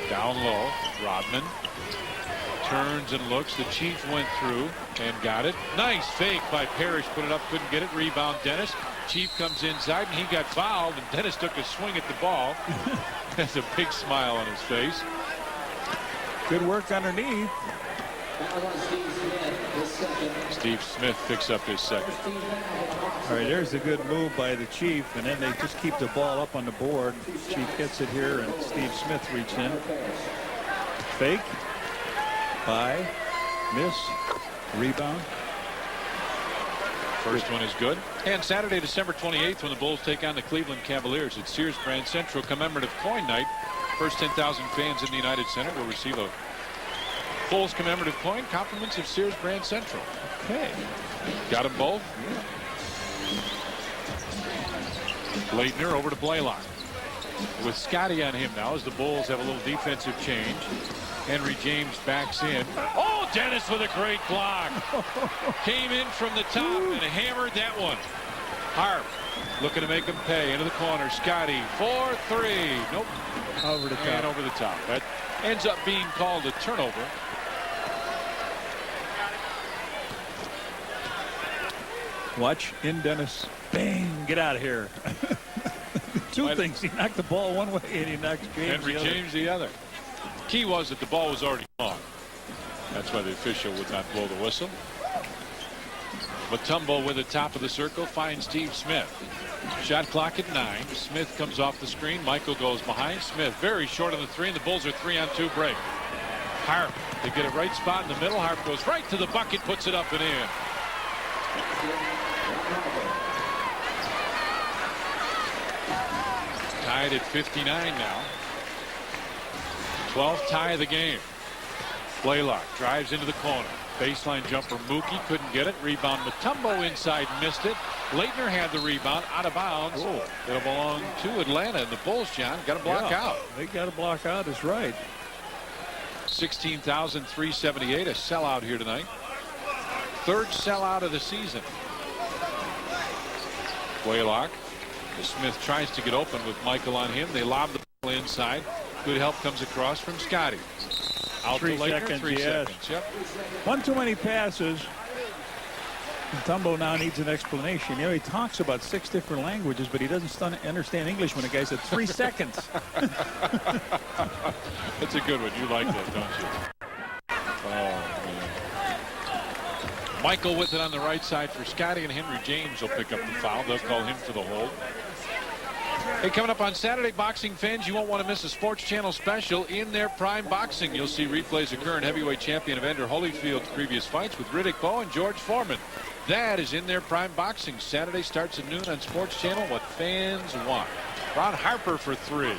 Down low. Rodman turns and looks. The Chief went through and got it. Nice fake by Parrish. Put it up, couldn't get it. Rebound Dennis. Chief comes inside and he got fouled, and Dennis took a swing at the ball. Has a big smile on his face. Good work underneath. Steve Smith picks up his second. All right, there's a good move by the Chief, and then they just keep the ball up on the board. Chief gets it here, and Steve Smith reaches in. Fake. By. Miss. Rebound. First one is good. And Saturday, December 28th, when the Bulls take on the Cleveland Cavaliers at Sears Grand Central commemorative coin night. First 10,000 fans in the United Center will receive a Bulls commemorative coin. Compliments of Sears Grand Central. Okay. Got them both. Leitner over to Blaylock. With Scotty on him now as the Bulls have a little defensive change. Henry James backs in. Oh, Dennis with a great block. Came in from the top and hammered that one. Harp looking to make him pay into the corner. Scotty 4-3. Nope. Over the top. And over the top. That ends up being called a turnover. Watch in Dennis. Bang. Get out of here. Two things. He knocked the ball one way and he knocked Henry James the other. Key was that the ball was already gone. That's why the official would not blow the whistle. Mutombo with the top of the circle finds Steve Smith. Shot clock at 9. Smith comes off the screen. Michael goes behind. Smith very short on the 3, and the Bulls are 3-on-2 break. Harp, they get a right spot in the middle. Harp goes right to the bucket, puts it up and in. Tied at 59 now. 12th tie of the game. Blaylock drives into the corner. Baseline jumper. Mookie couldn't get it. Rebound. Mutombo inside, missed it. Leitner had the rebound, out of bounds. It'll belong to Atlanta. And the Bulls, John, got to block out. They got to block out. Is right. 16,378. A sellout here tonight. Third sellout of the season. Blaylock. Smith tries to get open with Michael on him. They lob the ball inside. Good help comes across from Scotty. Out 3 to Leitner, seconds, 3 yes. seconds. Yep. One too many passes. Mutombo now needs an explanation. You know, he talks about 6 different languages, but he doesn't understand English when the guy said 3 seconds. That's a good one. You like that, don't you? Oh, man. Michael with it on the right side for Scotty, and Henry James will pick up the foul. They'll call him for the hold. Hey, coming up on Saturday, boxing fans, you won't want to miss a Sports Channel special In Their Prime Boxing. You'll see replays of current heavyweight champion Evander Holyfield's previous fights with Riddick Bowe and George Foreman. That is In Their Prime Boxing. Saturday starts at noon on Sports Channel. What fans want. Ron Harper for 3.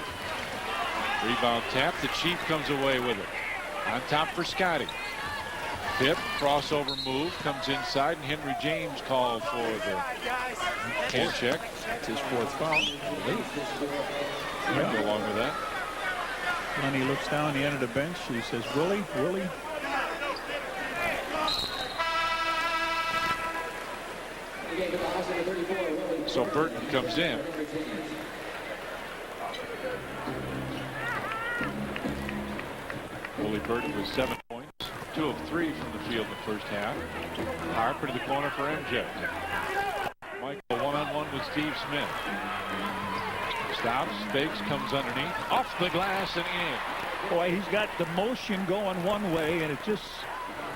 Rebound tap. The Chief comes away with it. On top for Scotty. Hip crossover move comes inside, and Henry James called for the hand check. It's his 4th foul. Yeah. Go along with that. When he looks down the end of the bench, he says, Willie. So Burton comes in. Willie Burton with 7 points. 2 of 3 from the field in the first half. Harper to the corner for MJ. Michael one-on-one with Steve Smith. Stops, fakes, comes underneath, off the glass and in. Boy, he's got the motion going one way, and it just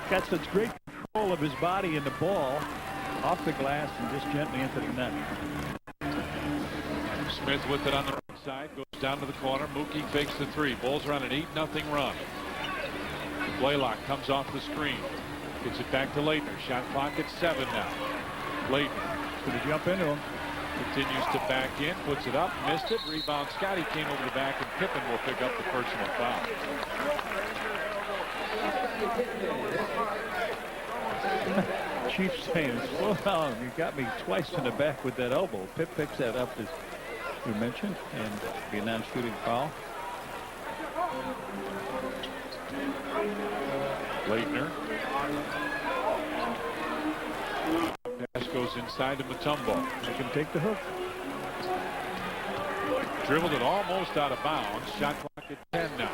got such great control of his body and the ball off the glass and just gently into the net. Smith with it on the right side, goes down to the corner. Mookie fakes the 3. Bulls are on an 8-0 run. Blaylock comes off the screen. Gets it back to Leitner. Shot clock at 7 now. Leitner. Going to jump into him. Continues to back in. Puts it up. Missed it. Rebound. Scotty came over the back, and Pippen will pick up the personal foul. Chief saying, slow down. You got me twice in the back with that elbow. Pip picks that up, as you mentioned, and be a non-shooting foul. Leitner. Pass goes inside to Mutombo. They can take the hook. Dribbled it almost out of bounds. Shot clock at 10 now.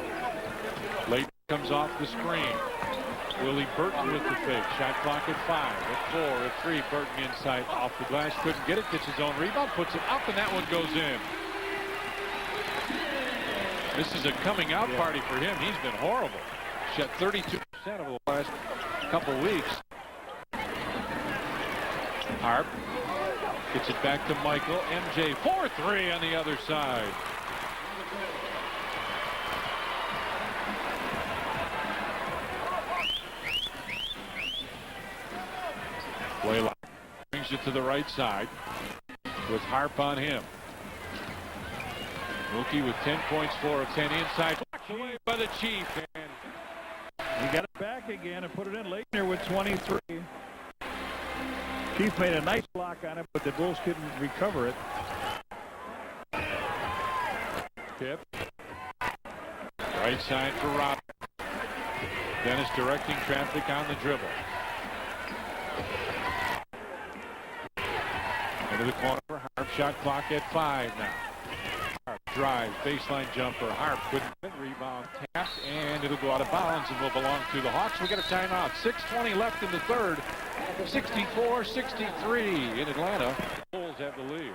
Leitner comes off the screen. Willie Burton with the fake. Shot clock at 5, at 4, at 3. Burton inside off the glass. Couldn't get it. Gets his own rebound. Puts it up, and that one goes in. This is a coming out party for him. He's been horrible. Shot 32% over the last couple weeks. Harp gets it back to Michael. MJ 4-3 on the other side. Blaylock brings it to the right side with Harp on him. Mookie with 10 points, 4 of 10 inside. Blocked away by the Chief. And he got it back again and put it in. Leitner with 23. Chief made a nice block on it, but the Bulls couldn't recover it. Pip. Right side for Robert. Dennis directing traffic on the dribble. Into the corner for Harp. Shot clock at 5 now. Harp drive, baseline jumper. Harp couldn't get rebound, tapped, and it'll go out of bounds and will belong to the Hawks. We get a timeout. 6:20 left in the third. 64-63 in Atlanta. The Bulls have the lead.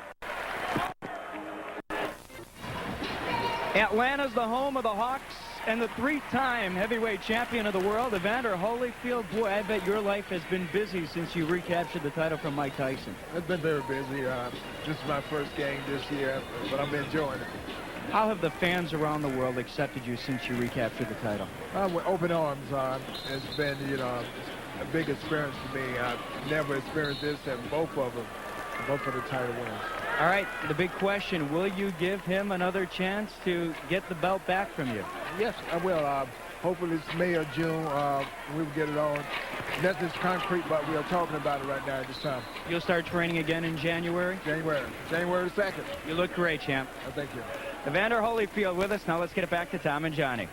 Atlanta's the home of the Hawks and the 3-time heavyweight champion of the world, Evander Holyfield. Boy, I bet your life has been busy since you recaptured the title from Mike Tyson. It's been very busy. This is my first game this year, but I'm enjoying it. How have the fans around the world accepted you since you recaptured the title? With open arms. It's been, a big experience for me. I've never experienced this at both of the title wins. All right, the big question, will you give him another chance to get the belt back from you? Yes, I will. Hopefully it's May or June. We'll get it on. Nothing's concrete, but we are talking about it right now at this time. You'll start training again in January? January 2nd. You look great, champ. Thank you. Evander Holyfield with us. Now let's get it back to Tom and Johnny.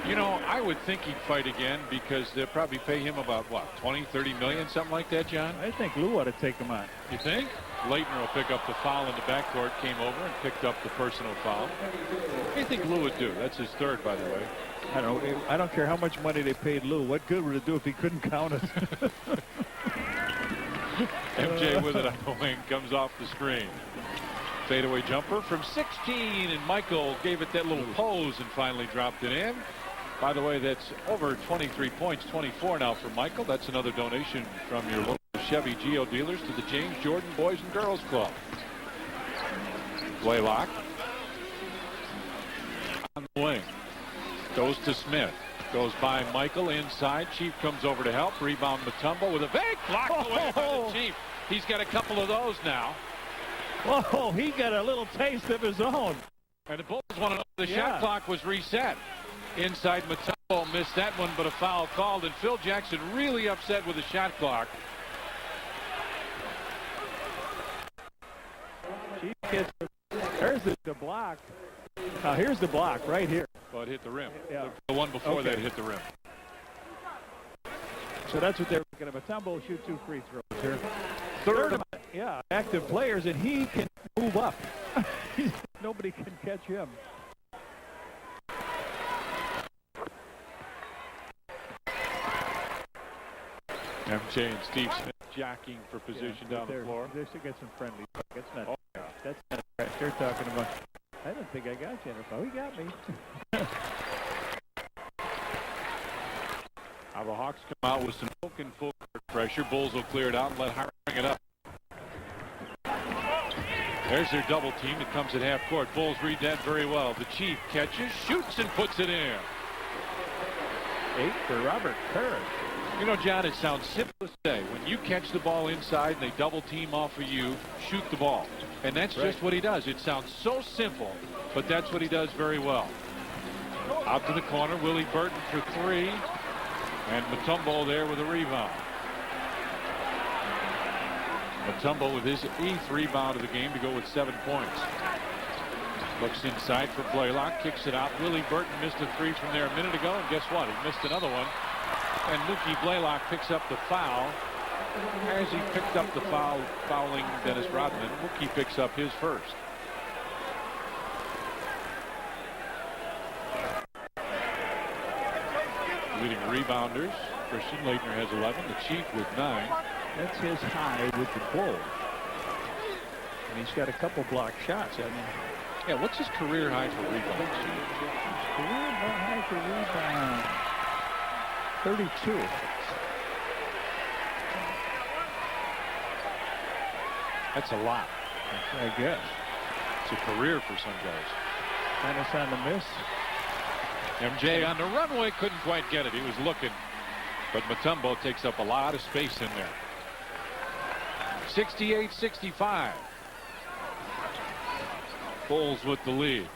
You know, I would think he'd fight again because they'll probably pay him about, what, 20, 30 million, something like that, John? I think Lou ought to take him on. You think? Leitner will pick up the foul in the backcourt, came over and picked up the personal foul. What do you think Lou would do? That's his third, by the way. I don't know. I don't care how much money they paid Lou. What good would it do if he couldn't count it? MJ with it on the wing, comes off the screen. Fadeaway jumper from 16, and Michael gave it that little pose and finally dropped it in. By the way, that's over 23 points, 24 now for Michael. That's another donation from your local Chevy Geo dealers to the James Jordan Boys and Girls Club. Blaylock on the wing. Goes to Smith. Goes by Michael inside. Chief comes over to help. Rebound Mutombo with a fake. Blocked away by the Chief. He's got a couple of those now. Oh, he got a little taste of his own. And the Bulls want to know the shot clock was reset. Inside Mutombo Missed that one, but a foul called, and Phil Jackson really upset with the shot clock. There's the block. Here's the block right here. Well, it hit the rim. Yeah. The one before that hit the rim. So that's what they're looking at. Mutombo will shoot 2 free throws here. Third, yeah, active players, and he can move up. Nobody can catch him. MJ and Steve Smith jockeying for position down the floor. They should get some friendly. That's not. That's not right. They're talking about. I don't think I got you. Oh, he got me. Now the Hawks come out with some full court pressure. Bulls will clear it out and let Hart bring it up. There's their double team. It comes at half court. Bulls read that very well. The Chief catches, shoots, and puts it in. 8 for Robert Parrish. You know, John, it sounds simple to say. When you catch the ball inside and they double team off of you, shoot the ball. And that's just what he does. It sounds so simple, but that's what he does very well. Out to the corner, Willie Burton for 3. And Mutombo there with a rebound. Mutombo with his 8th rebound of the game to go with 7 points. Looks inside for Blaylock, kicks it out. Willie Burton missed a 3 from there a minute ago, and guess what? He missed another one. And Mookie Blaylock picks up the foul. As he picked up the foul, fouling Dennis Rodman, Mookie picks up his first. Leading rebounders, Christian Laettner has 11. The Chief with 9. That's his high with the Bulls. And he's got a couple block shots. I mean, yeah, what's his career high for rebounds? Career high for rebound. 32. That's a lot. I guess. It's a career for some guys. Dennis on the miss. MJ on the runway couldn't quite get it. He was looking. But Mutombo takes up a lot of space in there. 68-65. Bulls with the lead.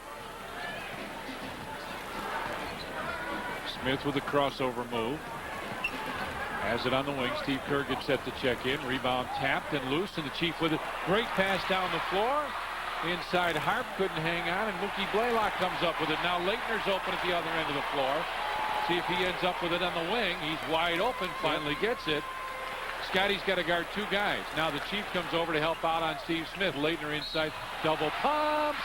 Smith with a crossover move. Has it on the wing. Steve Kerr gets set to check in. Rebound tapped and loose, and the Chief with a great pass down the floor. Inside Harp couldn't hang on, and Mookie Blaylock comes up with it. Now Laettner's open at the other end of the floor. See if he ends up with it on the wing. He's wide open, finally gets it. Scotty's got to guard 2 guys. Now the Chief comes over to help out on Steve Smith. Laettner inside, double pumps.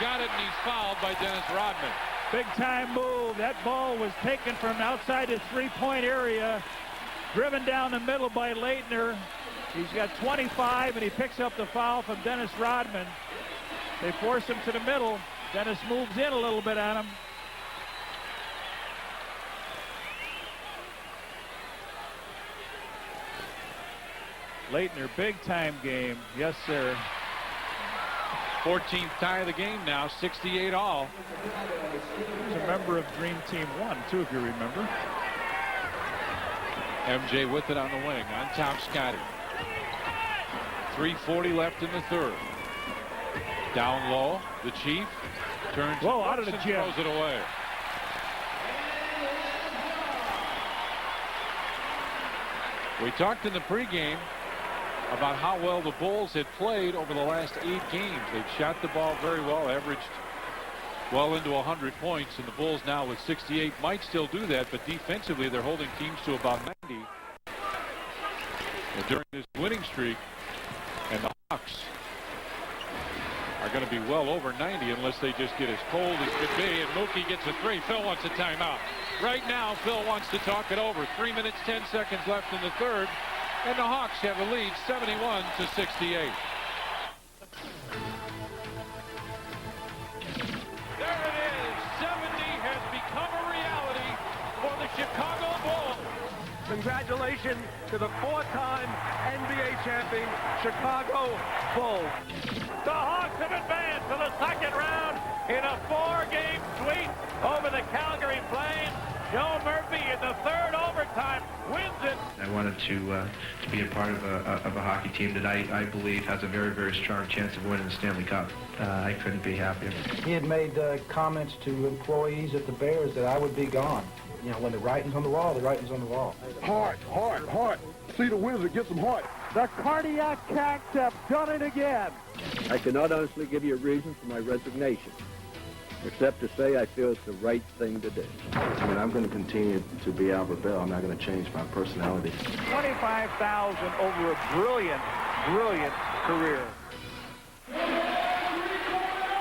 Got it, and he's fouled by Dennis Rodman. Big time move. That ball was taken from outside his 3-point area. Driven down the middle by Laettner. He's got 25, and he picks up the foul from Dennis Rodman. They force him to the middle. Dennis moves in a little bit on him. Laettner, big time game. Yes, sir. 14th tie of the game now, 68 all. He's a member of Dream Team 1, too, if you remember. MJ with it on the wing. On top, Scotty. 3:40 left in the third. Down low, the Chief turns out of the gym. Throws it away. We talked in the pregame about how well the Bulls had played over the last 8 games. They'd shot the ball very well, averaged well into 100 points, and the Bulls now with 68 might still do that, but defensively they're holding teams to about 90 during this winning streak, and the Hawks are going to be well over 90 unless they just get as cold as could be. And Mookie gets a 3. Phil wants a timeout. Right now, Phil wants to talk it over. 3 minutes, 10 seconds left in the third, and the Hawks have a lead, 71-68. There it is. 70 has become a reality for the Chicago Bulls. Congratulations to the 4-time NBA champion Chicago Bulls. The Hawks have advanced to the second round in a 4-game sweep over the Calgary Flames. Joe Murphy in the third overtime wins it. I wanted to be a part of a hockey team that I believe has a very, very strong chance of winning the Stanley Cup. I couldn't be happier. He had made comments to employees at the Bears that I would be gone. You know, when the writing's on the wall, the writing's on the wall. Heart. See the Wizard get some heart. The cardiac cacks have done it again. I cannot honestly give you a reason for my resignation, except to say I feel it's the right thing to do. I mean, I'm going to continue to be Albert Belle. I'm not going to change my personality. 25,000 over a brilliant career.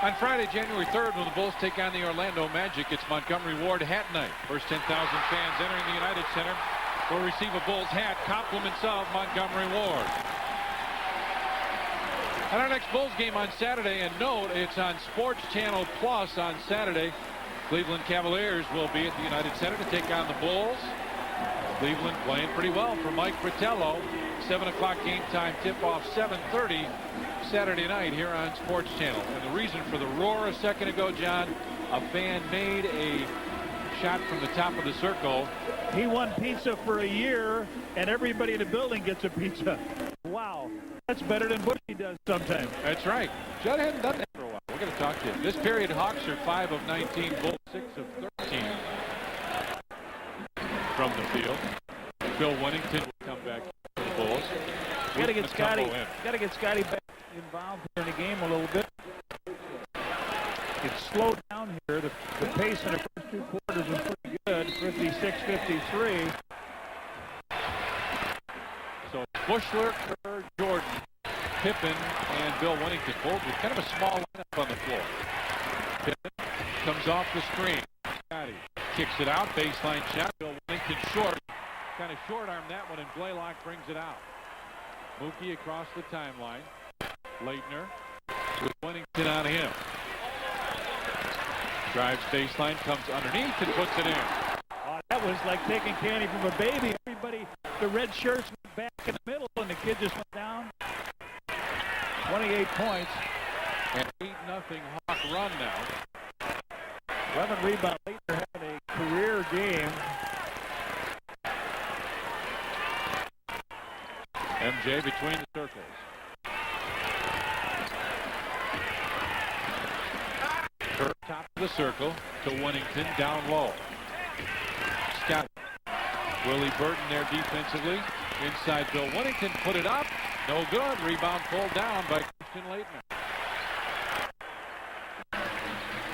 On Friday, January 3rd, when the Bulls take on the Orlando Magic, it's Montgomery Ward Hat Night. First 10,000 fans entering the United Center will receive a Bulls hat, compliments of Montgomery Ward. And our next Bulls game on Saturday, and note, it's on Sports Channel Plus on Saturday. Cleveland Cavaliers will be at the United Center to take on the Bulls. Cleveland playing pretty well for Mike Fratello. 7 o'clock game time tip-off, 7:30 Saturday night here on Sports Channel. And the reason for the roar a second ago, John, a fan made a shot from the top of the circle. He won pizza for a year, and everybody in the building gets a pizza. Wow. That's better than Bushy does sometimes. That's right. Judd hadn't done that for a while. We're going to talk to him. This period, Hawks are 5 of 19, Bulls 6 of 13 from the field. Bill Wennington will come back for the Bulls. Got to get Scotty back involved here in the game a little bit. It's slowed down here. The pace in the first two quarters was pretty good. 56-53. So Bushler, Kerr, Jordan, Pippen, and Bill Wennington, both with kind of a small lineup on the floor. Pippen comes off the screen. Scotty kicks it out, baseline shot. Bill Wennington short, kind of short arm that one, and Blaylock brings it out. Mookie across the timeline. Leitner with Wennington on him. Drives baseline, comes underneath, and puts it in. Oh, that was like taking candy from a baby. Everybody, the red shirts went back in the middle, and the kid just went down. 28 points. And 8-0 Hawk run now. 11 rebounds. Leitner having a career game. MJ between the circles. Kerr top of the circle to Wennington down low. Scott. Willie Burton there defensively. Inside Bill Wennington put it up. No good. Rebound pulled down by Christian Leitner.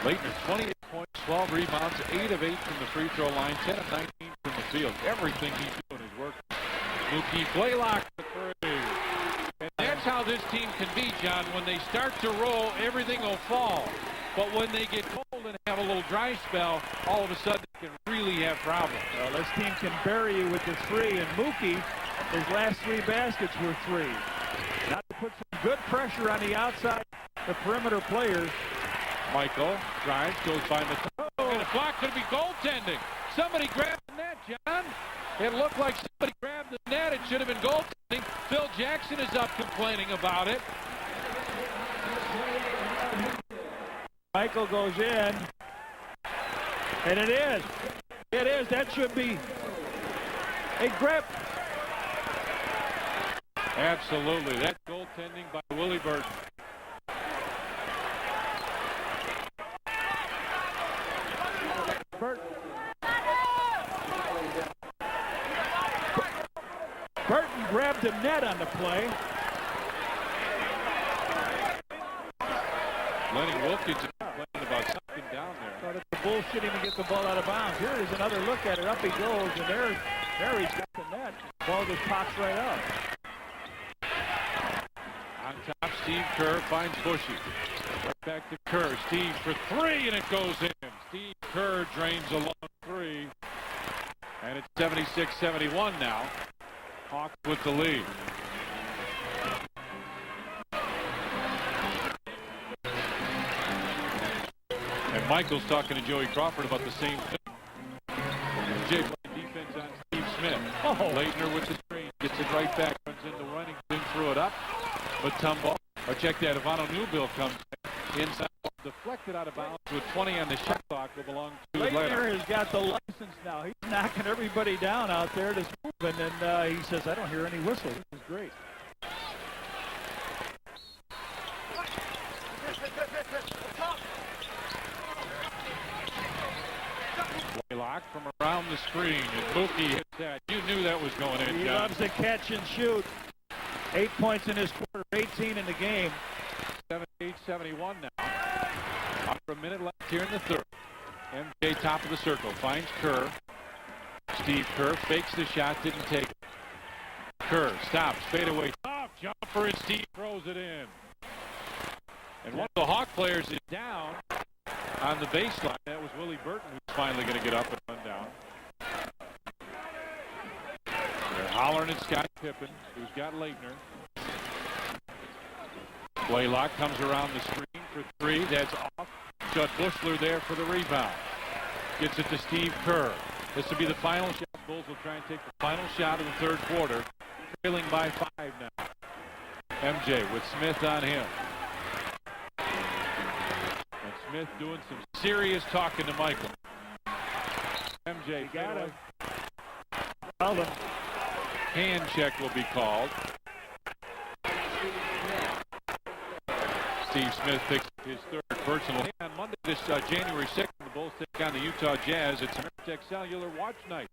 Leitner 28 points, 12 rebounds, 8 of 8 from the free throw line, 10 of 19 from the field. Everything he's doing is working. Mookie Blaylock for 3. And that's how this team can be, John. When they start to roll, everything will fall. But when they get cold and have a little dry spell, all of a sudden they can really have problems. Well, this team can bury you with the 3, and Mookie, his last 3 baskets were 3. Now to put some good pressure on the outside, the perimeter players. Michael drives, goes by Matano, and a block could be goaltending. Somebody grabbed the net, John. It looked like somebody grabbed the net. It should have been goaltending. Phil Jackson is up complaining about it. Michael goes in, and it is. It is. That should be a grip. Absolutely. That's goaltending by Willie Burton. Burton grabbed the net on the play. Lenny Wilkins complaining about something down there. Thought it's the bullshit him to get the ball out of bounds. Here is another look at it. Up he goes, and there he's got the net. The ball just pops right up. On top, Steve Kerr finds Bushy. Right back to Kerr. Steve for 3, and it goes in. Steve Kerr drains a long 3. And it's 76-71 now. Hawks with the lead. And Michael's talking to Joey Crawford about the same thing. Jay playing defense on Steve Smith. Leitner with the screen. Gets it right back. Runs into running. Threw it up. Mutombo. Or check that. Ivano Newbill comes inside deflected out of bounds with 20 on the shot clock will belong to Atlanta. Leitner has got the license now. He's knocking everybody down out there that's moving, and he says, I don't hear any whistles. This is great. Blaylock from around the screen, and Mookie hits that. You knew that was going in, He John. loves to catch and shoot. 8 points in this quarter, 18 in the game. 78-71 now. Under a minute left here in the third. MJ top of the circle, finds Kerr. Steve Kerr fakes the shot, didn't take it. Kerr stops, fadeaway, top jumper, and Steve throws it in. And one of the Hawk players is down on the baseline. That was Willie Burton, who's finally going to get up and run down. They're hollering at Scott Pippen, who's got Leitner. Blaylock comes around the screen for three. That's off. Judd Bushler there for the rebound. Gets it to Steve Kerr. This will be the final shot. Bulls will try and take the final shot of the third quarter. Trailing by 5 now. MJ with Smith on him. And Smith doing some serious talking to Michael. MJ got him. Hand check will be called. Steve Smith picks his third personal. On Monday, this January 2nd, the Bulls take on the Utah Jazz. It's Ameritech Cellular Watch Night.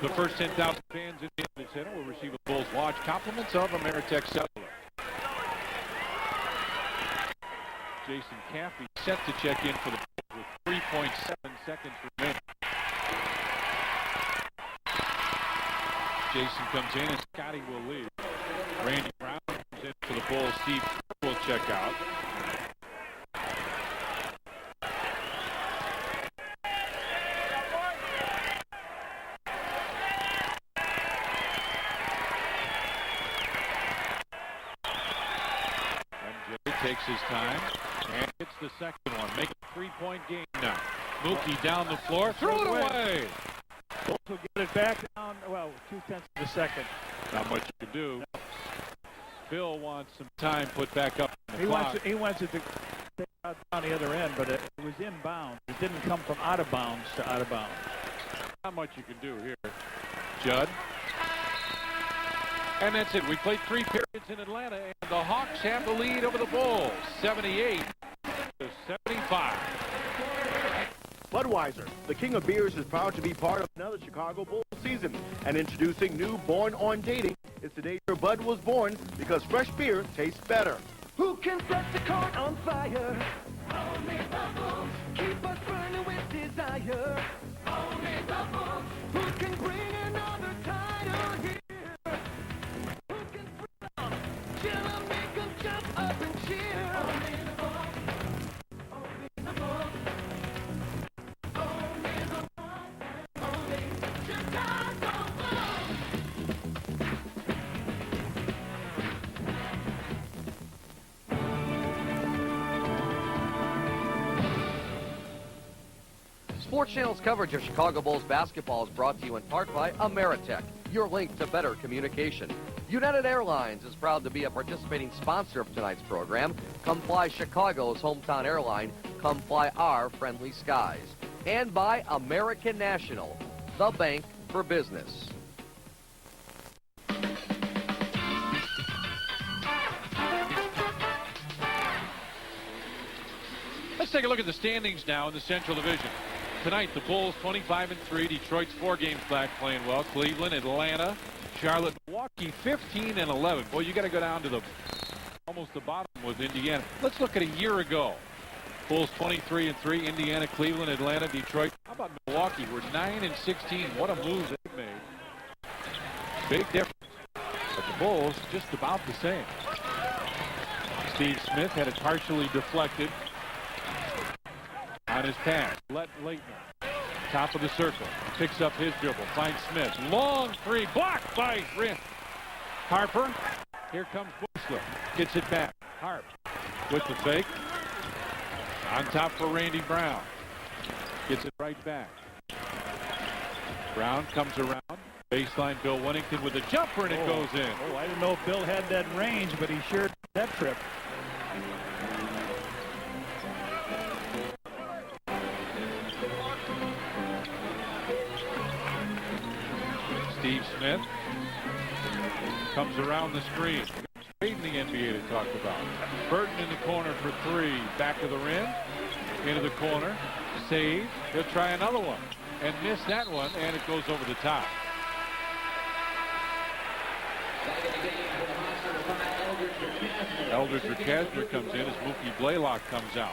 The first 10,000 fans in the Inland Center will receive a Bulls watch. Compliments of Ameritech Cellular. Jason Caffey set to check in for the Bulls with 3.7 seconds remaining. Jason comes in and Scotty will leave. Randy Brown comes in for the Bulls. Steve Kerr will check out. MJ takes his time and hits the second one. Make it a 3-point game now. Mookie down the floor. Throw it away. Bulls will get it back down, well, 2/10 of a second. Not much you can do. Bill wants some time put back up on the He clock. wants it to take out on the other end, but it was inbound. It didn't come from out of bounds to out of bounds. Not much you can do here. Judd. And that's it. We played 3 periods in Atlanta, and the Hawks have the lead over the Bulls. 78-75. Budweiser, the king of beers, is proud to be part of another Chicago Bulls season. And introducing new Born on Dating. It's the day your Bud was born, because fresh beer tastes better. Who can set the court on fire? Only Bubbles. Keep us burning with desire. Only Bubbles. Who can bring another title here? Who can bring on? Chill and make them jump up and cheer. Only the Bulls. Only the Bulls. Only the Bulls. Only Chicago Bulls. Sports Channel's coverage of Chicago Bulls basketball is brought to you in part by Ameritech, your link to better communication. United Airlines is proud to be a participating sponsor of tonight's program. Come fly Chicago's hometown airline. Come fly our friendly skies. And by American National, the bank for business. Let's take a look at the standings now in the Central Division. Tonight, the Bulls 25-3. Detroit's 4 games back, playing well. Cleveland, Atlanta, Charlotte, Milwaukee 15-11. Boy, you got to go down to the almost the bottom with Indiana. Let's look at a year ago. Bulls 23-3. Indiana, Cleveland, Atlanta, Detroit. How about Milwaukee? We're 9-16. What a move they made. Big difference. But the Bulls just about the same. Steve Smith had it partially deflected on his pass. Let Leitner, top of the circle, picks up his dribble, finds Smith. Long 3, blocked by Harper. Here comes Bushler, gets it back. Harp with the fake. On top for Randy Brown. Gets it right back. Brown comes around. Baseline, Bill Wennington with a jumper, and it goes in. Oh, I didn't know if Bill had that range, but he sure did that trip. Steve Smith comes around the screen. In the NBA to talk about. Burton in the corner for three. Back of the rim. Into the corner. Save. He'll try another one. And miss that one. And it goes over the top. Eldridge Ricasner comes in as Mookie Blaylock comes out.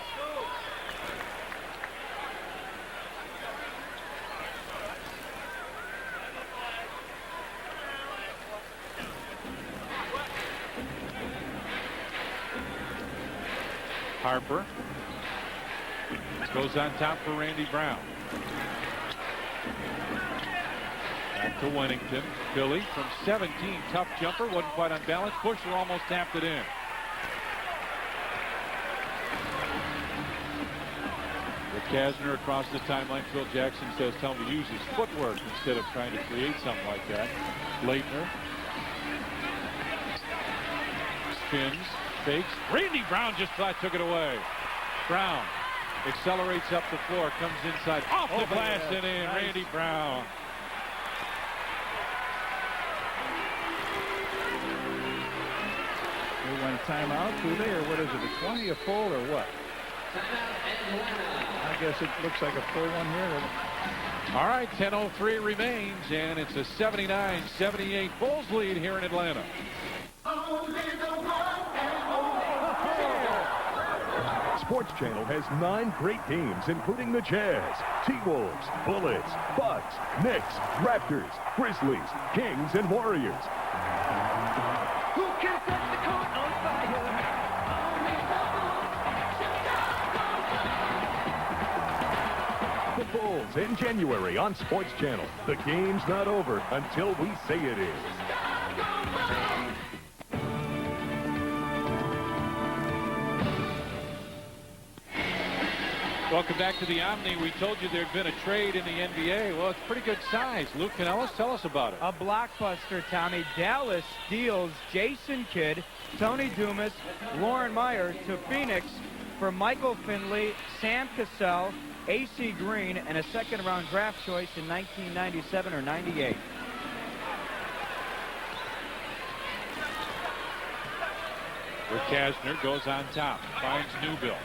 Harper goes on top for Randy Brown. Back to Wennington. Billy from 17. Tough jumper. Wasn't quite on balance. Busher almost tapped it in. Ricasner across the timeline. Phil Jackson says tell him to use his footwork instead of trying to create something like that. Leitner spins. Fakes. Randy Brown just took it away. Brown accelerates up the floor, comes inside, off the glass and in. Nice. Randy Brown. They went timeout, do they, or what is it? A 20, a full, or what? I guess it looks like a full one here. All right, 10:03 remains, and it's a 79-78 Bulls lead here in Atlanta. Sports Channel has 9 great games, including the Jazz, T-Wolves, Bullets, Bucks, Knicks, Raptors, Grizzlies, Kings, and Warriors. Who can set the court on fire? The Bulls in January on Sports Channel. The game's not over until we say it is. Welcome back to the Omni. We told you there'd been a trade in the NBA. Well, it's pretty good size. Luke Canellis, tell us about it. A blockbuster, Tommy. Dallas deals Jason Kidd, Tony Dumas, Lauren Myers to Phoenix for Michael Finley, Sam Cassell, A.C. Green, and a second-round draft choice in 1997 or 98. Ricasner goes on top, finds Newbill.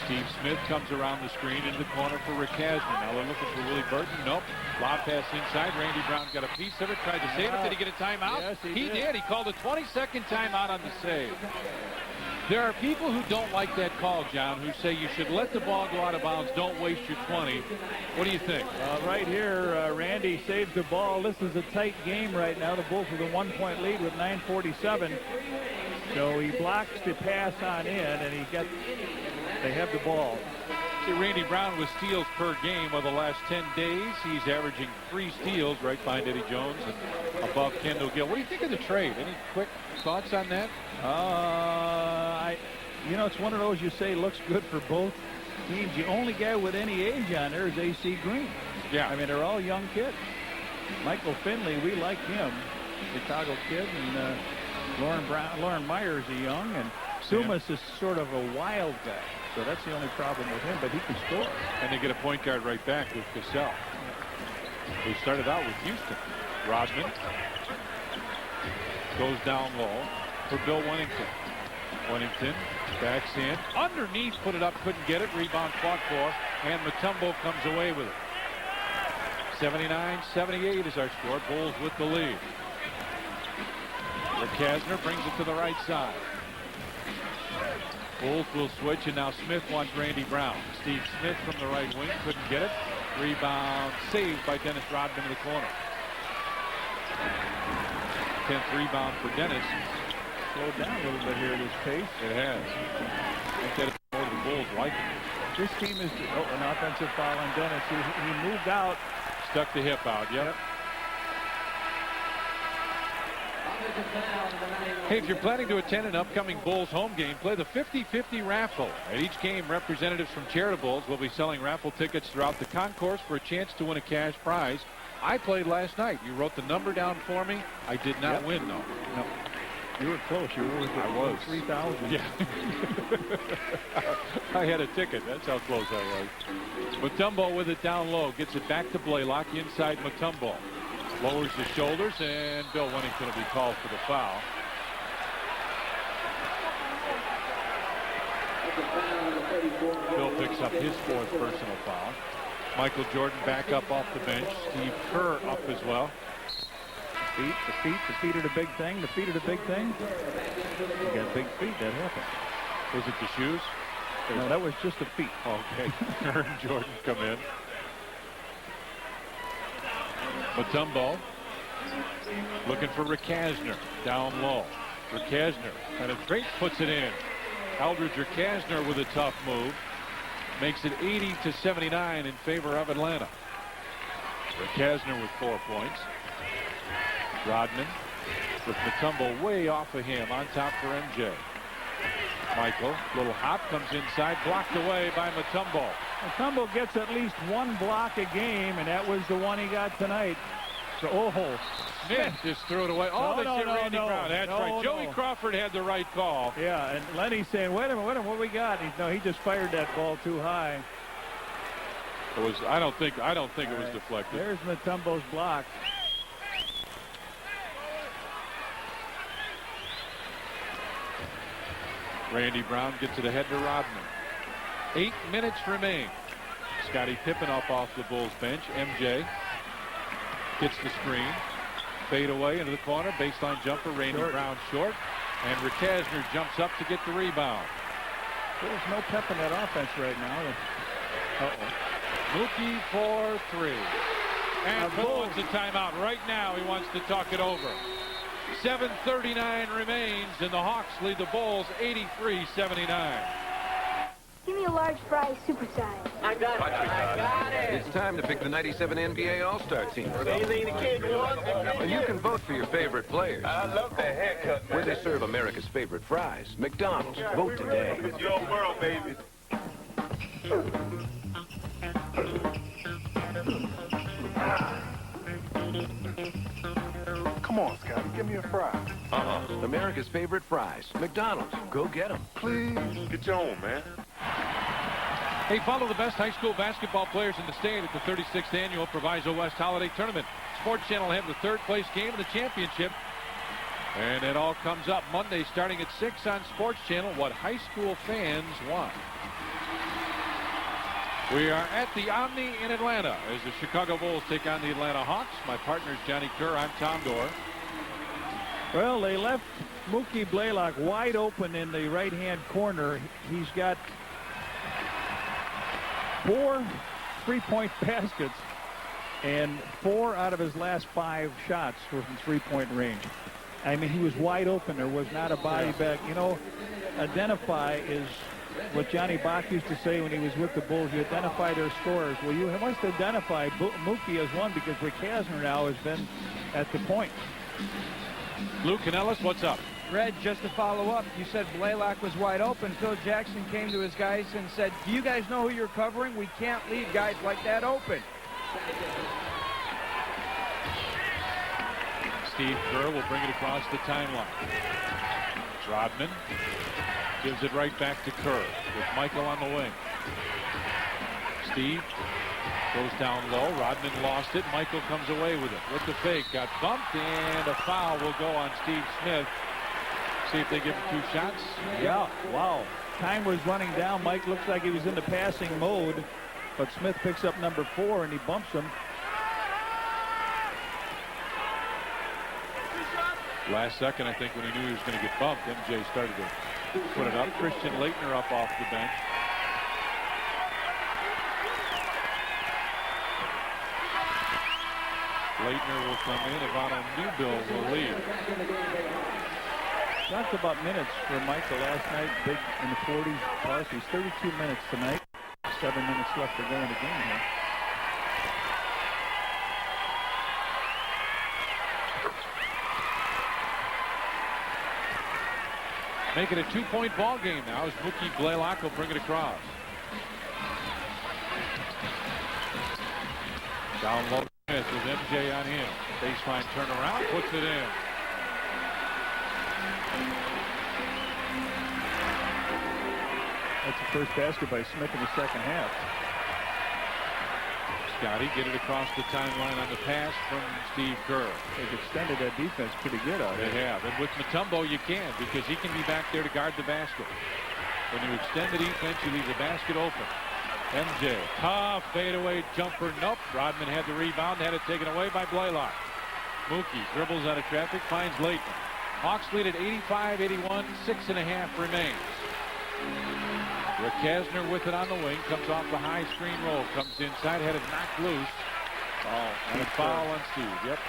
Steve Smith comes around the screen into the corner for Ricasner. Now they're looking for Willie Burton. Nope. Lob pass inside. Randy Brown got a piece of it. Tried to save it. Did he get a timeout? Yes, he did. He called a 20-second timeout on the save. There are people who don't like that call, John, who say you should let the ball go out of bounds. Don't waste your 20. What do you think? Right here, Randy saved the ball. This is a tight game right now. The Bulls with a 1-point lead with 9:47. So he blocks the pass on in, and they have the ball. See, Randy Brown with steals per game over the last 10 days. He's averaging 3 steals right behind Eddie Jones and above Kendall Gill. What do you think of the trade? Any quick thoughts on that? It's one of those you say looks good for both teams. The only guy with any age on there is A.C. Green. Yeah. I mean, they're all young kids. Michael Finley, we like him. Chicago kid. And Lauren Myers is young. And Dumas is sort of a wild guy. So that's the only problem with him, but he can score. And they get a point guard right back with Cassell. They started out with Houston. Rodman goes down low for Bill Wennington. Wennington backs in. Underneath, put it up, couldn't get it. Rebound fought for, and Mutombo comes away with it. 79-78 is our score. Bulls with the lead. Ricasner brings it to the right side. Bulls will switch, and now Smith wants Randy Brown. Steve Smith from the right wing, couldn't get it. Rebound saved by Dennis Rodman in the corner. 10th rebound for Dennis. Slowed down a little bit here at his pace. It has. I think that more the Bulls like it. This team is an offensive foul on Dennis. He moved out. Stuck the hip out, yep. Hey, if you're planning to attend an upcoming Bulls home game, play the 50-50 raffle. At each game, representatives from Charitables will be selling raffle tickets throughout the concourse for a chance to win a cash prize. I played last night. You wrote the number down for me. I did not win, though. No. You were close. You were I was. 3,000. Yeah. I had a ticket. That's how close I was. Mutombo with it down low. Gets it back to Blaylock inside Mutombo. Lowers the shoulders, and Bill Wennington will be called for the foul. Bill picks up his 4th personal foul. Michael Jordan back up off the bench. Steve Kerr up as well. The feet are the big thing. The feet are the big thing. You got big feet. That happened. Was it the shoes? No, that was just the feet. Okay. Kerr and Jordan come in. Mutombo looking for Rakasner down low. Rakasner penetrates, puts it in. Eldridge Rakasner with a tough move. Makes it 80-79 in favor of Atlanta. Rakasner with 4 points. Rodman with Mutombo way off of him on top for MJ. Michael, little hop, comes inside, blocked away by Mutombo. Mutombo gets at least 1 block a game, and that was the one he got tonight. So, Smith just threw it away. Oh, No, they say Randy Brown. That's right. Joey Crawford had the right call. Yeah, and Lenny's saying, wait a minute, what we got? He just fired that ball too high. It was. I don't think it was deflected. There's Mutombo's block. Randy Brown gets it ahead to Rodman. 8 minutes remain. Scottie Pippen off the Bulls bench. MJ gets the screen. Fade away into the corner. Baseline jumper. Randy Brown short. And Rakasner jumps up to get the rebound. There's no pep in that offense right now. Mookie for 3. And Bill wants a timeout right now. He wants to talk it over. 7:39 remains, and the Hawks lead the Bulls 83-79. Give me a large fry, supersize. I got it. It's time to pick the 97 NBA All-Star team. Anything the kid wants. And you can vote for your favorite players. I love that haircut, man. Where they serve America's favorite fries. McDonald's. Vote today. It's your world, baby. Come on, Scotty, give me a fry. America's favorite fries. McDonald's. Go get them. Please. Get your own, man. Hey, follow the best high school basketball players in the state at the 36th Annual Proviso West Holiday Tournament. Sports Channel have the 3rd place game of the championship. And it all comes up Monday starting at 6 on Sports Channel, what high school fans want. We are at the Omni in Atlanta as the Chicago Bulls take on the Atlanta Hawks. My partner is Johnny Kerr. I'm Tom Dorr. Well, they left Mookie Blaylock wide open in the right-hand corner. He's got 4 3-point baskets, and 4 out of his last 5 shots were from 3-point range. I mean, he was wide open. There was not a body back. You know, identify is what Johnny Bach used to say when he was with the Bulls. You identify their scorers. Well, you must identify Mookie as one because Rakasner now has been at the point. Lou Canellis, what's up? Red, just to follow up, you said Blaylock was wide open. Phil Jackson came to his guys and said, do you guys know who you're covering? We can't leave guys like that open. Steve Kerr will bring it across the timeline. Rodman gives it right back to Kerr with Michael on the wing. Steve goes down low. Rodman lost it. Michael comes away with it. With the fake. Got bumped, and a foul will go on Steve Smith. See if they give him 2 shots. Yeah, wow. Time was running down. Mike looks like he was in the passing mode, but Smith picks up number 4, and he bumps him. Last second, I think, when he knew he was going to get bumped, MJ started to put it up. Christian Laettner up off the bench. Laettner will come in. Ivano Newbill will leave. Talked about minutes for Michael last night. Big in the 40s plus. He's 32 minutes tonight. 7 minutes left to go in the game here. Making a 2-point ball game now as Mookie Blaylock will bring it across. Down low Smith with MJ on him. Baseline turnaround, puts it in. That's the first basket by Smith in the second half. Scotty get it across the timeline on the pass from Steve Kerr. They've extended that defense pretty good out They there. have. And with Mutombo, you can, because he can be back there to guard the basket. When you extend the defense, you leave the basket open. MJ, tough fadeaway jumper. Nope. Rodman had the rebound, had it taken away by Blaylock. Mookie dribbles out of traffic, finds Leitner. Hawks lead at 85-81, 6.5 remains. Rick Kasner with it on the wing, comes off the high screen roll, comes inside, had it knocked loose. Oh, and a foul on Steve. Yep.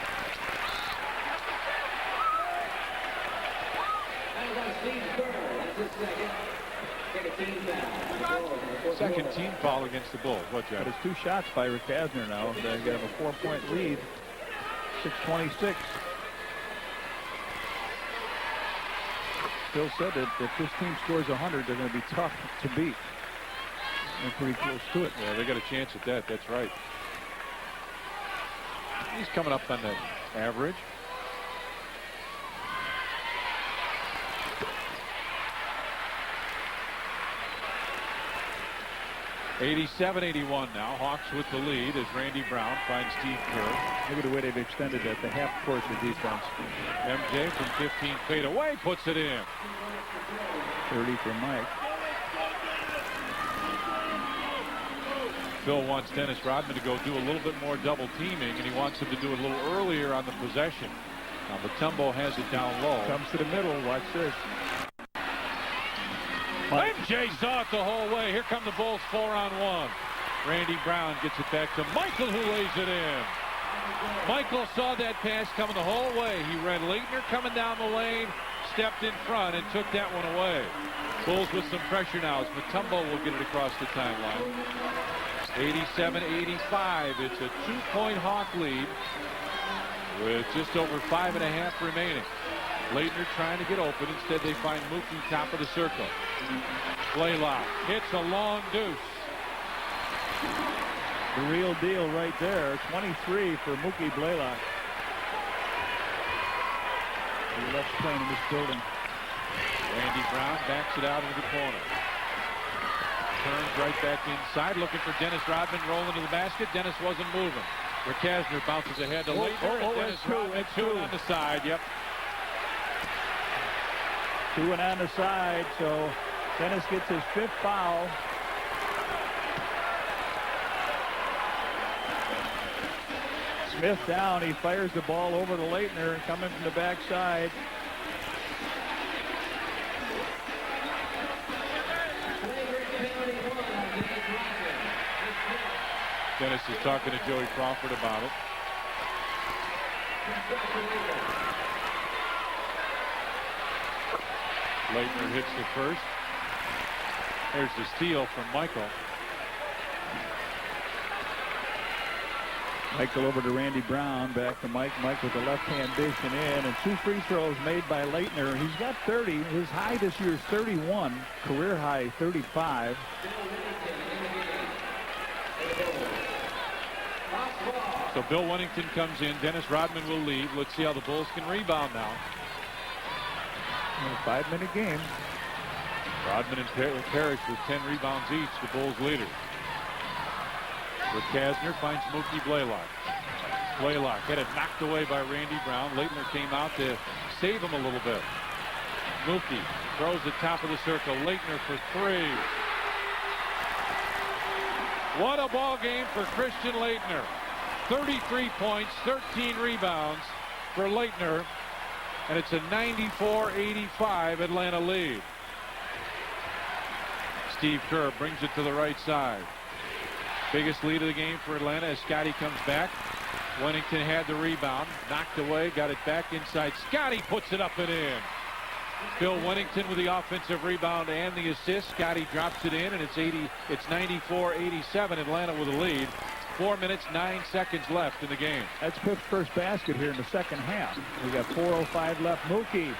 Second team foul against the Bulls. What, Jeff? But it's 2 shots by Rick Kasner now. They got a 4-point lead. 6:26. Phil said that if this team scores 100, they're going to be tough to beat. They're pretty close to it. Yeah, they got a chance at that. That's right. He's coming up on the average. (87-81) now. Hawks with the lead as Randy Brown finds Steve Kerr. Look at the way they've extended that. The half-court defense. MJ from 15 feet away puts it in. 30 for Mike. Phil wants Dennis Rodman to go do a little bit more double teaming, and he wants him to do it a little earlier on the possession. Now Mutombo has it down low. Comes to the middle. Watch this. MJ saw it the whole way. Here come the Bulls 4-on-1. Randy Brown gets it back to Michael, who lays it in. Michael saw that pass coming the whole way. He read Leitner coming down the lane, stepped in front, and took that one away. Bulls with some pressure now as Mutombo will get it across the timeline. 87-85. It's a 2-point Hawk lead with just over 5.5 remaining. Leitner trying to get open. Instead, they find Mookie top of the circle. Blaylock hits a long deuce. The real deal right there. 23 for Mookie Blaylock. He loves playing in this building. Randy Brown backs it out into the corner. Turns right back inside, looking for Dennis Rodman, rolling to the basket. Dennis wasn't moving. Rick Kasner bounces ahead to Leitner. And Dennis Rodman, two on the side. Yep. 2 and on the side, so Dennis gets his 5th foul. Smith down. He fires the ball over to Leitner, coming from the backside. Dennis is talking to Joey Crawford about it. Leitner hits the first. There's the steal from Michael. Michael over to Randy Brown, back to Mike. Mike with the left-hand dish and in, and 2 free throws made by Leitner. He's got 30. His high this year is 31. Career high 35. So Bill Wennington comes in. Dennis Rodman will leave. Let's see how the Bulls can rebound now. A 5-minute game. Rodman and Parrish with 10 rebounds each, the Bulls leader. Rick Kasner finds Mookie Blaylock. Blaylock had it knocked away by Randy Brown. Leitner came out to save him a little bit. Mookie throws the top of the circle. Leitner for 3. What a ball game for Christian Leitner. 33 points, 13 rebounds for Leitner. And it's a 94-85 Atlanta lead. Steve Kerr brings it to the right side. Biggest lead of the game for Atlanta as Scotty comes back. Wennington had the rebound, knocked away, got it back inside. Scotty puts it up and in. Bill Wennington with the offensive rebound and the assist. Scotty drops it in, and it's 94-87. Atlanta with a lead. 4 minutes, 9 seconds left in the game. That's Pitt's first basket here in the second half. We got 4:05 left. Mookie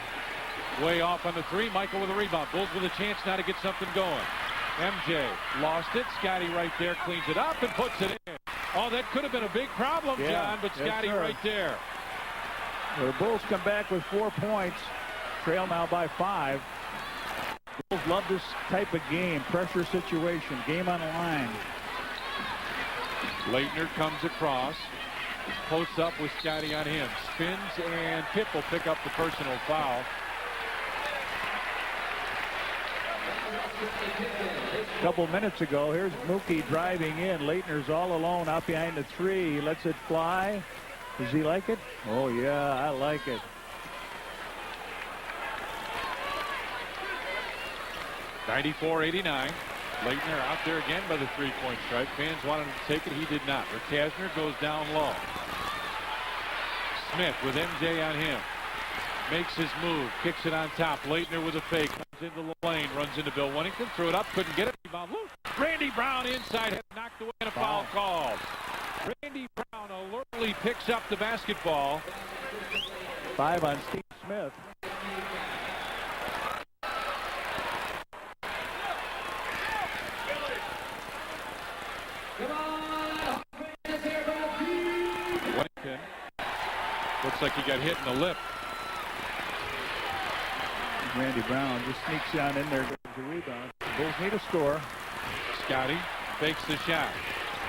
way off on the 3. Michael with a rebound. Bulls with a chance now to get something going. MJ lost it. Scotty right there cleans it up and puts it in. Oh, that could have been a big problem, John, but Scotty right there. Well, the Bulls come back with 4 points. Trail now by 5. Bulls love this type of game. Pressure situation. Game on the line. Leitner comes across. Posts up with Scotty on him. Spins, and Pitt will pick up the personal foul. A couple minutes ago, here's Mookie driving in. Leitner's all alone out behind the 3. He lets it fly. Does he like it? Oh, yeah, I like it. (94-89). Leitner out there again by the 3-point stripe. Fans wanted him to take it. He did not. Kastner goes down low. Smith with MJ on him. Makes his move. Kicks it on top. Leitner with a fake. Comes into the lane. Runs into Bill Wennington. Threw it up. Couldn't get it. Rebound loose. Randy Brown inside. Had knocked away and a foul called. Randy Brown alertly picks up the basketball. 5 on Steve Smith. Wennington looks like he got hit in the lip. Randy Brown just sneaks down in there, gets a rebound. The Bulls need a score. Scotty fakes the shot.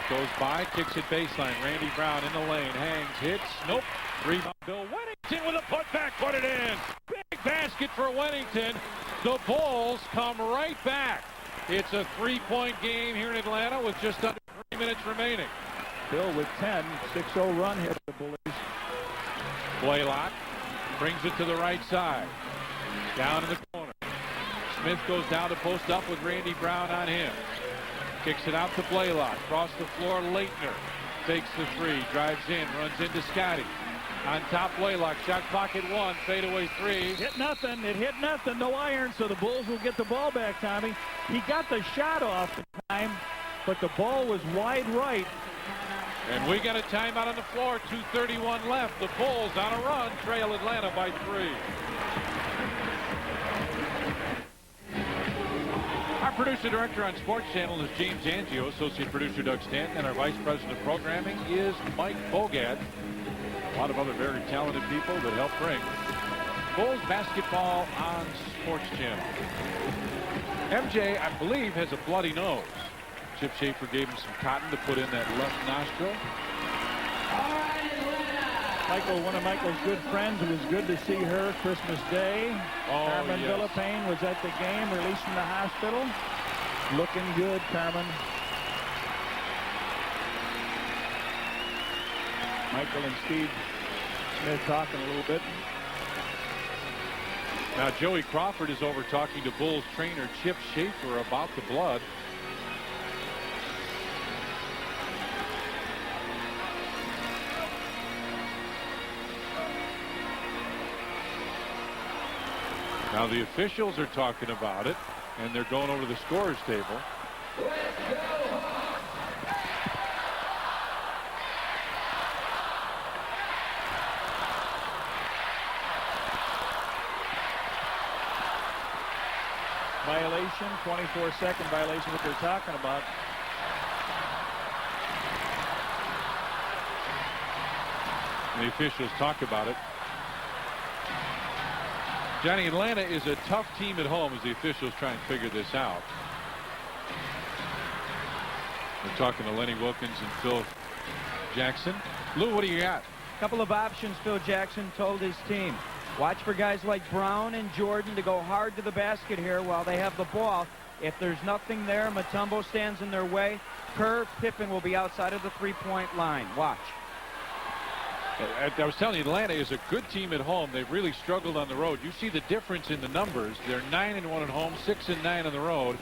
Goes by, kicks it baseline. Randy Brown in the lane, hangs, hits, nope. Rebound, Bill Wennington with a putback, put it in. Big basket for Wennington. The Bulls come right back. It's a 3-point game here in Atlanta with just under 3 minutes remaining. Bill with 10, 6-0 run hit the Bullies. Blaylock brings it to the right side. Down in the corner. Smith goes down to post up with Randy Brown on him. Kicks it out to Blaylock. Across the floor, Leitner fakes the 3, drives in, runs into Scotty. On top, Blaylock. Shot clock at 1, fadeaway 3. Hit nothing. It hit nothing. No iron, so the Bulls will get the ball back, Tommy. He got the shot off in time, but the ball was wide right. And we got a timeout on the floor. 2:31 left. The Bulls on a run. Trail Atlanta by 3. Our producer director on Sports Channel is James Angio. Associate producer Doug Stanton. And our vice president of programming is Mike Bogat. A lot of other very talented people that help bring Bulls basketball on Sports Channel. MJ, I believe, has a bloody nose. Chip Schaefer gave him some cotton to put in that left nostril. Michael, one of Michael's good friends. It was good to see her Christmas Day. Carmen yes. Villapane was at the game, released from the hospital. Looking good, Carmen. Michael and Steve Smith talking a little bit. Now Joey Crawford is over talking to Bulls trainer Chip Schaefer about the blood. Now the officials are talking about it, and they're going over to the scorer's table. Violation, 24-second violation, what they're talking about. And the officials talk about it. Johnny, Atlanta is a tough team at home as the officials try and figure this out. We're talking to Lenny Wilkins and Phil Jackson. Lou, what do you got? A couple of options Phil Jackson told his team. Watch for guys like Brown and Jordan to go hard to the basket here while they have the ball. If there's nothing there, Mutombo stands in their way. Kerr, Pippen will be outside of the three-point line. Watch. I was telling you, Atlanta is a good team at home. They've really struggled on the road. You see the difference in the numbers. They're 9-1 at home, 6-9 on the road,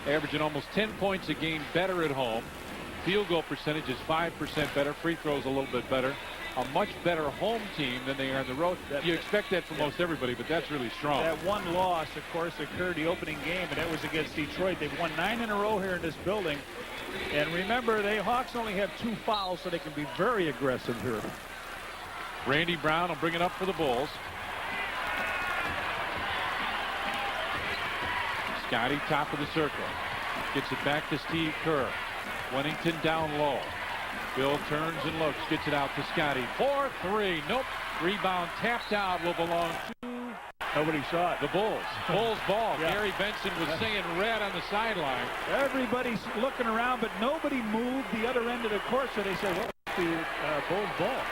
averaging almost 10 points a game better at home. Field goal percentage is 5% better. Free throws a little bit better. A much better home team than they are on the road. You expect that from most everybody, but that's really strong. That one loss, of course, occurred the opening game, and that was against Detroit. They've won 9 in a row here in this building. And remember, the Hawks only have 2 fouls, so they can be very aggressive here. Randy Brown will bring it up for the Bulls. Scotty, top of the circle. Gets it back to Steve Kerr. Wennington down low. Bill turns and looks. Gets it out to Scotty. 4-3. Nope. Rebound tapped out. Will belong to Nobody saw it. The Bulls. Bulls ball. Yeah. Gary Benson was singing red on the sideline. Everybody's looking around, but nobody moved the other end of the court, so they said, well, it's the Bulls ball.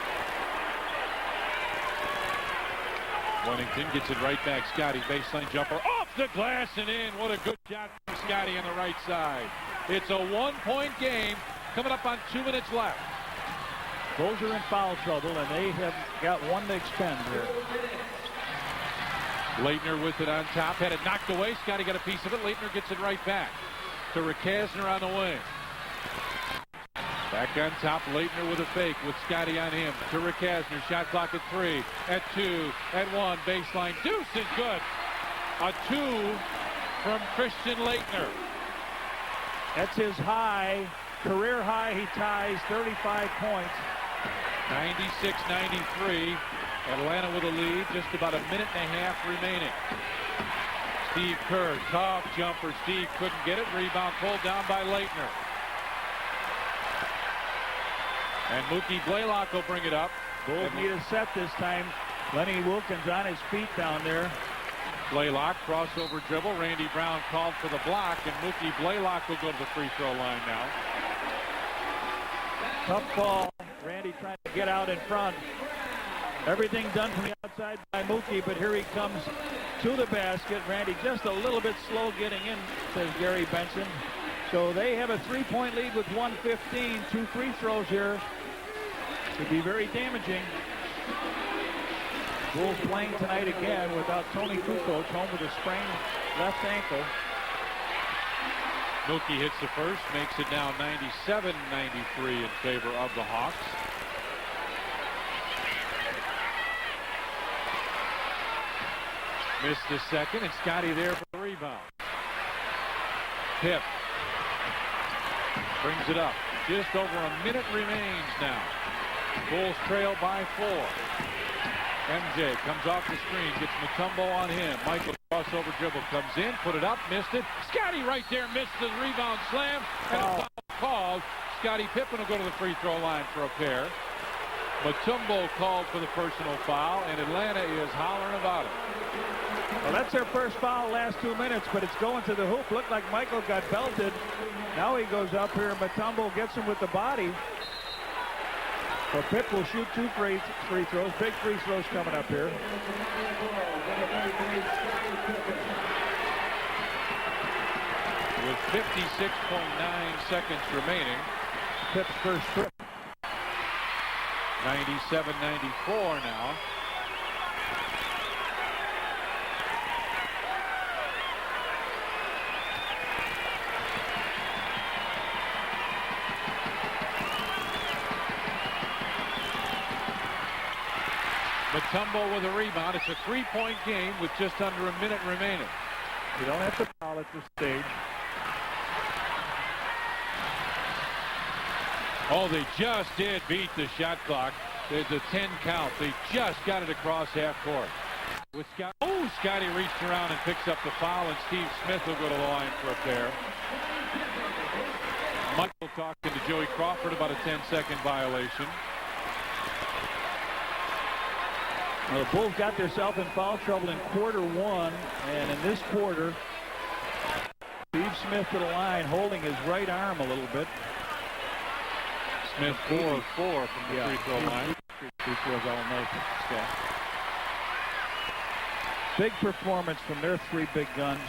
Wennington gets it right back. Scotty, baseline jumper off the glass and in. What a good shot from Scotty on the right side. It's a one-point game coming up on 2 minutes left. Bulls are in foul trouble, and they have got one to expend here. Leitner with it on top. Had it knocked away. Scotty got a piece of it. Leitner gets it right back to Rakasner on the wing. Back on top, Leitner with a fake with Scotty on him. To Rakasner. Shot clock at 3, at 2, at 1. Baseline. Deuce is good. A 2 from Christian Leitner. That's his high, career high. He ties 35 points. 96-93. Atlanta with a lead. Just about a minute and a half remaining. Steve Kerr, tough jumper. Steve couldn't get it. Rebound pulled down by Leitner. And Mookie Blaylock will bring it up. Bulls need a set this time. Lenny Wilkins on his feet down there. Blaylock, crossover dribble. Randy Brown called for the block, and Mookie Blaylock will go to the free throw line now. Tough ball. Randy trying to get out in front. Everything done from the outside by Mookie, but here he comes to the basket. Randy just a little bit slow getting in, says Gary Benson. So they have a 3-point lead with 1:15. 2 free throws here. Could be very damaging. Bulls playing tonight again without Tony Kukoc, home with a sprained left ankle. Mookie hits the first, makes it now 97-93 in favor of the Hawks. Missed the second, and Scotty there for the rebound. Pip brings it up. Just over a minute remains now. Bulls trail by 4. MJ comes off the screen, gets Mutombo on him. Michael crossover dribble comes in, put it up, missed it. Scotty right there, missed the rebound slam, and a foul called. Scottie Pippen will go to the free throw line for a pair. Mutombo called for the personal foul, and Atlanta is hollering about it. Well, that's their first foul last 2 minutes, but it's going to the hoop. Looked like Michael got belted. Now he goes up here, and Mutombo gets him with the body. So Pip will shoot 2 free throws. Big free throws coming up here. With 56.9 seconds remaining. Pip's first trip. 97-94 now. Mutombo with a rebound. It's a 3-point game with just under a minute remaining. You don't have to foul at this stage. Oh, they just did beat the shot clock. There's a 10 count. They just got it across half court. With Scott, Scotty reached around and picks up the foul, and Steve Smith will go to the line for a pair. Michael talking to Joey Crawford about a 10-second violation. Well, the Bulls got themselves in foul trouble in quarter 1, and in this quarter, Steve Smith to the line, holding his right arm a little bit. Smith 4 of 4 from the free throw line. Free throws all night. Big performance from their 3 big guns.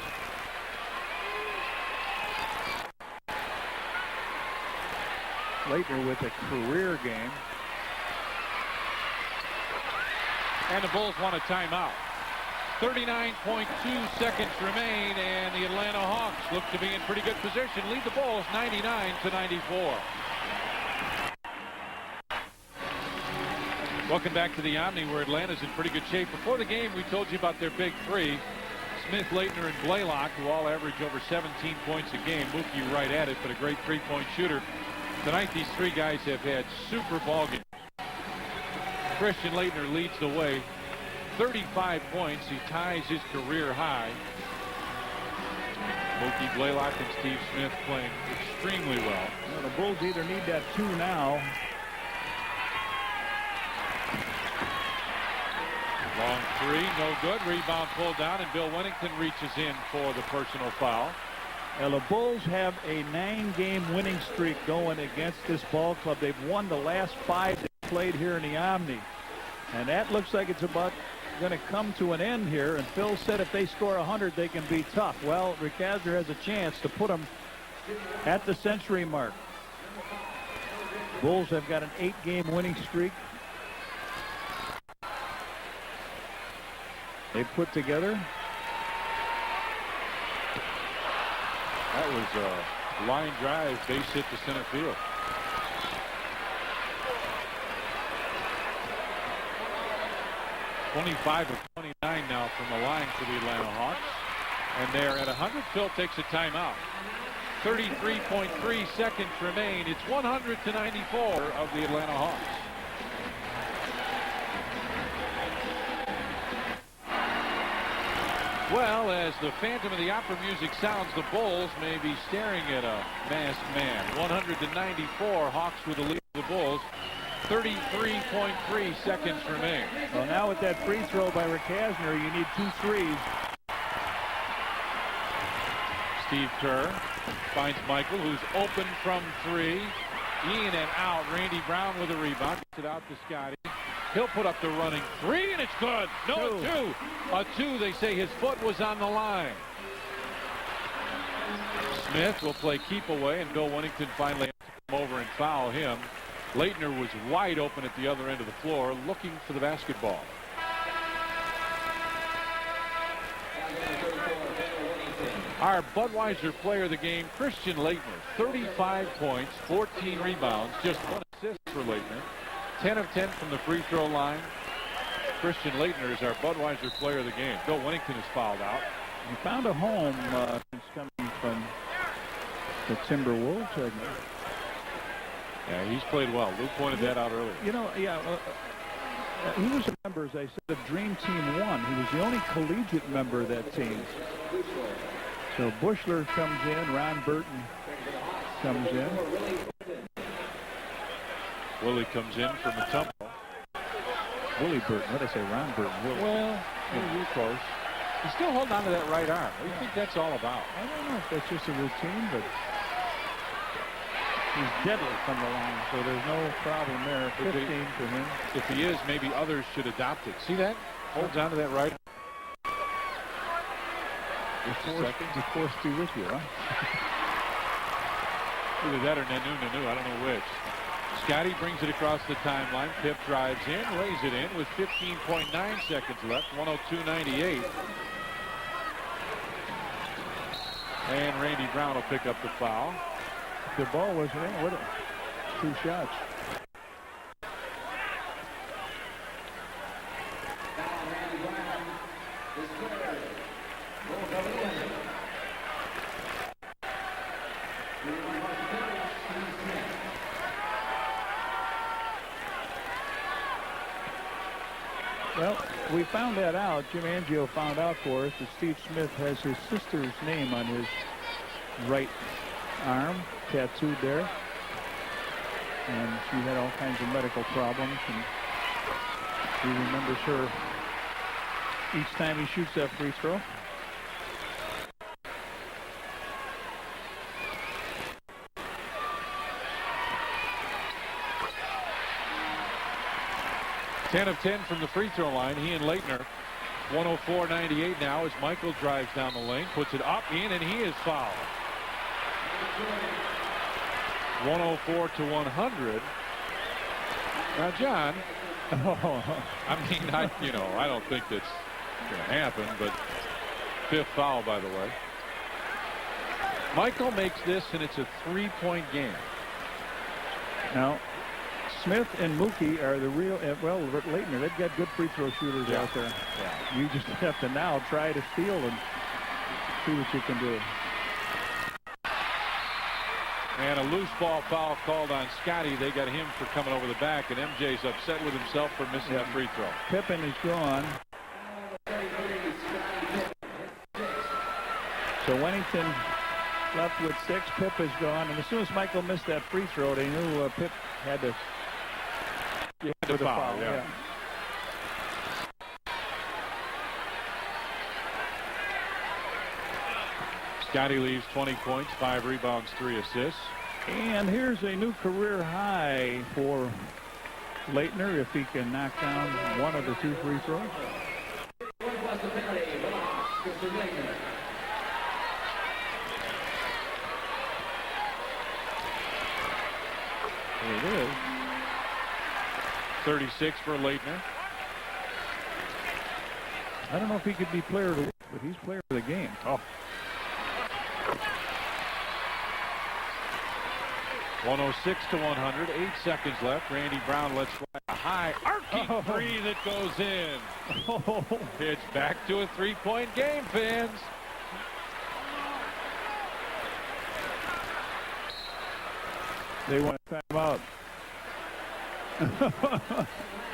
Leitner with a career game. And the Bulls want a timeout. 39.2 seconds remain, and the Atlanta Hawks look to be in pretty good position. Lead the Bulls 99-94. Welcome back to the Omni, where Atlanta's in pretty good shape. Before the game, we told you about their big 3. Smith, Leitner, and Blaylock, who all average over 17 points a game. Mookie right at it, but a great 3-point shooter. Tonight, these 3 guys have had super ball games. Christian Leitner leads the way. 35 points. He ties his career high. Mookie Blaylock and Steve Smith playing extremely well. Well, the Bulls either need that 2 now. Long three, no good. Rebound pulled down, and Bill Wennington reaches in for the personal foul. Well, the Bulls have a 9-game winning streak going against this ball club. They've won the last 5 they played here in the Omni. And that looks like it's about going to come to an end here. And Phil said if they score 100, they can be tough. Well, Rick Hasner has a chance to put them at the century mark. Bulls have got an 8-game winning streak. They put together. That was a line drive, base hit to center field. .25 of 29 now from the line for the Atlanta Hawks. And they're at 100. Phil takes a timeout. 33.3 seconds remain. It's 100-94 of the Atlanta Hawks. Well, as the Phantom of the Opera music sounds, the Bulls may be staring at a masked man. 100-94, Hawks with the lead of the Bulls. 33.3 seconds remain. Well, now with that free throw by Rick Hasner, you need 2 threes. Steve Kerr finds Michael, who's open from 3. In and out. Randy Brown with a rebound. Gets it out to Scotty. He'll put up the running 3, and it's good. No, a 2. They say his foot was on the line. Smith will play keep away, and Bill Wennington finally has to come over and foul him. Leitner was wide open at the other end of the floor, looking for the basketball. Our Budweiser player of the game, Christian Leitner, 35 points, 14 rebounds, just 1 assist for Leitner. 10 of 10 from the free throw line. Christian Leitner is our Budweiser player of the game. Bill Wennington is fouled out. He found a home since coming from the Timberwolves. Yeah, he's played well. Lou pointed that out earlier. You know, yeah, he was a member, as I said, of Dream Team 1. He was the only collegiate member of that team. So Bushler comes in, Ron Burton comes in. Willie comes in from the Matumbo. Willie Burton. What did I say? Ron Burton. Willie. Well, you're close. He's still holding on to that right arm. What do you think that's all about? I don't know if that's just a routine, but he's deadly from the line, so there's no problem there. 15 for him. If he is, maybe others should adopt it. See that? Holds on to that right arm. You're forced to with you, huh? Either that or Nanu. I don't know which. Scotty brings it across the timeline. Pip drives in, lays it in with 15.9 seconds left. 102.98. And Randy Brown will pick up the foul. The ball was in. What? 2 shots. Well, we found that out. Jim Angio found out for us that Steve Smith has his sister's name on his right arm, tattooed there. And she had all kinds of medical problems, and he remembers her each time he shoots that free throw. Ten of 10 from the free throw line. He and Leitner. 104.98 now as Michael drives down the lane, puts it up, in, and he is fouled. 104 to 100. Now, John, I mean, I don't think that's going to happen, but 5th foul, by the way. Michael makes this, and it's a 3-point game. Now, Smith and Mookie are the real, well, Leitner, they've got good free throw shooters out there. Yeah. You just have to now try to steal and see what you can do. And a loose ball foul called on Scotty. They got him for coming over the back, and MJ's upset with himself for missing the free throw. Pippen is gone. So Wennington left with 6. Pip is gone, and as soon as Michael missed that free throw, they knew Pip had to. You had to foul, yeah. Scotty leaves 20 points, 5 rebounds, 3 assists. And here's a new career high for Leitner if he can knock down one of the 2 free throws. There it is. 36 for Leitner. I don't know if he could be player of the week, but he's player of the game. Oh. 106 to 100, 8 seconds left. Randy Brown lets fly a high arcing three that goes in. It's back to a 3-point game, fans. They want to time out.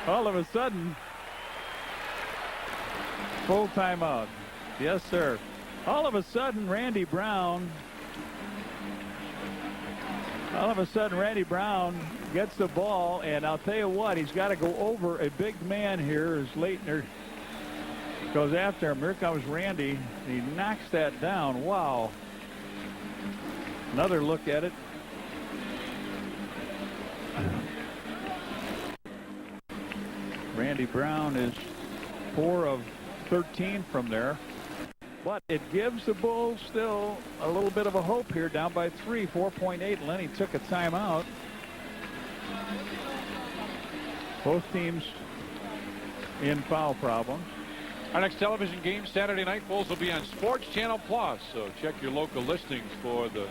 All of a sudden, full timeout. Yes, sir. All of a sudden, Randy Brown gets the ball, and I'll tell you what, he's got to go over a big man here as Leitner goes after him. Here comes Randy. He knocks that down. Wow. Another look at it. Randy Brown is 4 of 13 from there. But it gives the Bulls still a little bit of a hope here, down by 3, 4.8. Lenny took a timeout. Both teams in foul problems. Our next television game Saturday night, Bulls will be on Sports Channel Plus. So check your local listings for the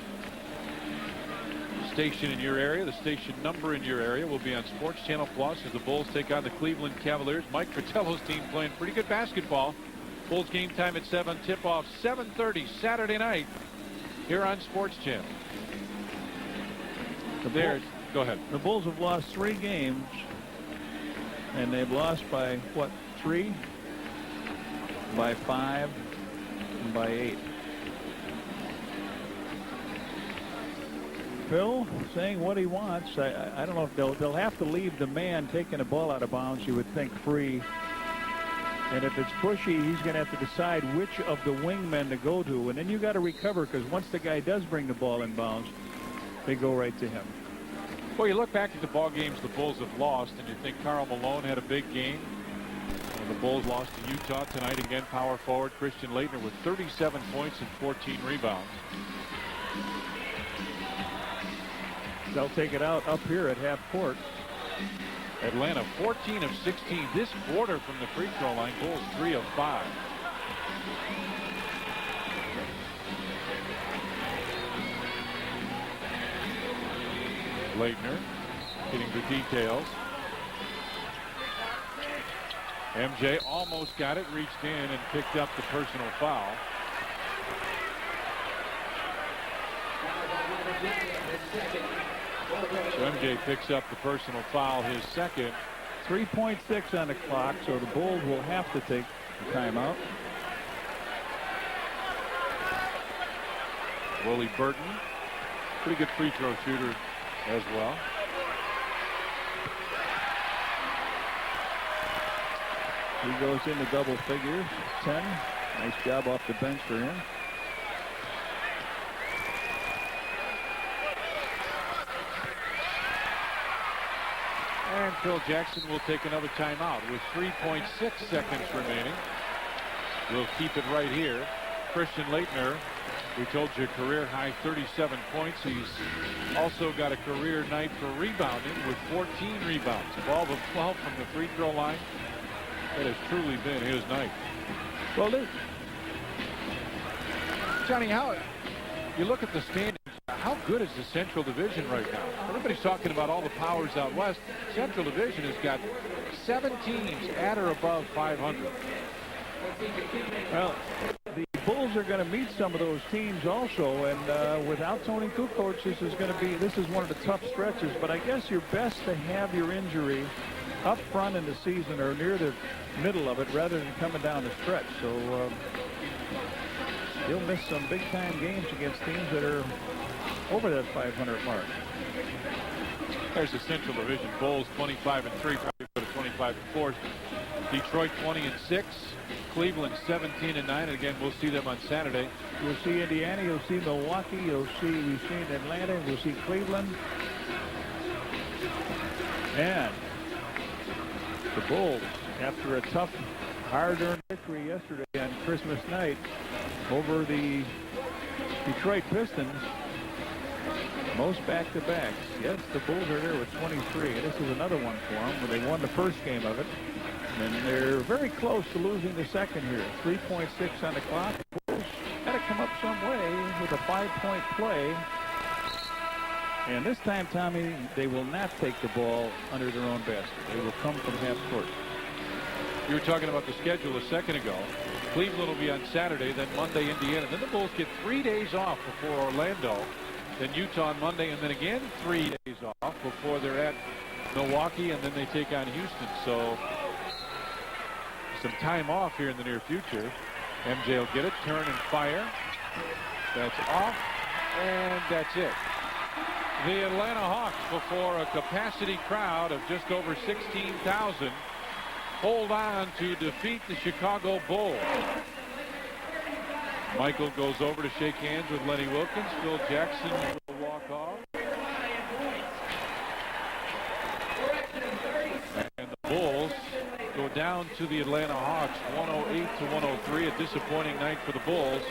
station in your area. The station number in your area will be on Sports Channel Plus as the Bulls take on the Cleveland Cavaliers. Mike Fratello's team playing pretty good basketball. Bulls game time at 7, tip-off 7:30 Saturday night here on Sports Channel. Go ahead. The Bulls have lost 3 games, and they've lost by, what, 3? By 5, and by 8. Phil saying what he wants. I don't know if they'll have to leave the man taking the ball out of bounds, you would think, free. And if it's Bushy, he's going to have to decide which of the wingmen to go to. And then you got to recover, because once the guy does bring the ball in bounds, they go right to him. Well, you look back at the ball games the Bulls have lost, and you think Karl Malone had a big game. And the Bulls lost to Utah tonight. Again, power forward Christian Laettner with 37 points and 14 rebounds. They'll take it out up here at half court. Atlanta 14 of 16 this quarter from the free throw line. Bulls 3 of 5. Laettner getting the details. MJ almost got it, reached in and picked up the personal foul. So MJ picks up the personal foul, his second. 3.6 on the clock, so the Bulls will have to take the timeout. Willie Burton, pretty good free throw shooter as well. He goes into double figures, 10. Nice job off the bench for him. And Phil Jackson will take another timeout with 3.6 seconds remaining. We'll keep it right here. Christian Laettner, we told you, career high 37 points. He's also got a career night for rebounding with 14 rebounds. 12 of 12 from the free throw line. That has truly been his night. Well, Johnny, how you look at the standings, how good is the Central Division right now? Everybody's talking about all the powers out west. Central Division has got 7 teams at or above 500. Well, the Bulls are going to meet some of those teams also, and without Tony Kukoc, this is one of the tough stretches. But I guess you're best to have your injury up front in the season or near the middle of it rather than coming down the stretch. So you'll miss some big-time games against teams that are over that 500 mark. There's the Central Division. Bulls 25-3, probably go to 25-4. Detroit 20-6. Cleveland 17-9. And again, we'll see them on Saturday. You'll see Indiana. You'll see Milwaukee. We've seen Atlanta. We'll see Cleveland. And the Bulls, after a tough, hard-earned victory yesterday on Christmas night over the Detroit Pistons, most back-to-backs. Yes, the Bulls are there with 23. This is another one for them where they won the first game of it. And they're very close to losing the second here. 3.6 on the clock. The Bulls got to come up some way with a 5-point play. And this time, Tommy, they will not take the ball under their own basket. They will come from half court. You were talking about the schedule a second ago. Cleveland will be on Saturday, then Monday, Indiana. Then the Bulls get 3 days off before Orlando. Then Utah on Monday, and then again 3 days off before they're at Milwaukee, and then they take on Houston. So some time off here in the near future. MJ will get it, turn and fire. That's off, and that's it. The Atlanta Hawks, before a capacity crowd of just over 16,000, hold on to defeat the Chicago Bulls. Michael goes over to shake hands with Lenny Wilkens. Phil Jackson will walk off. And the Bulls go down to the Atlanta Hawks 108-103. A disappointing night for the Bulls.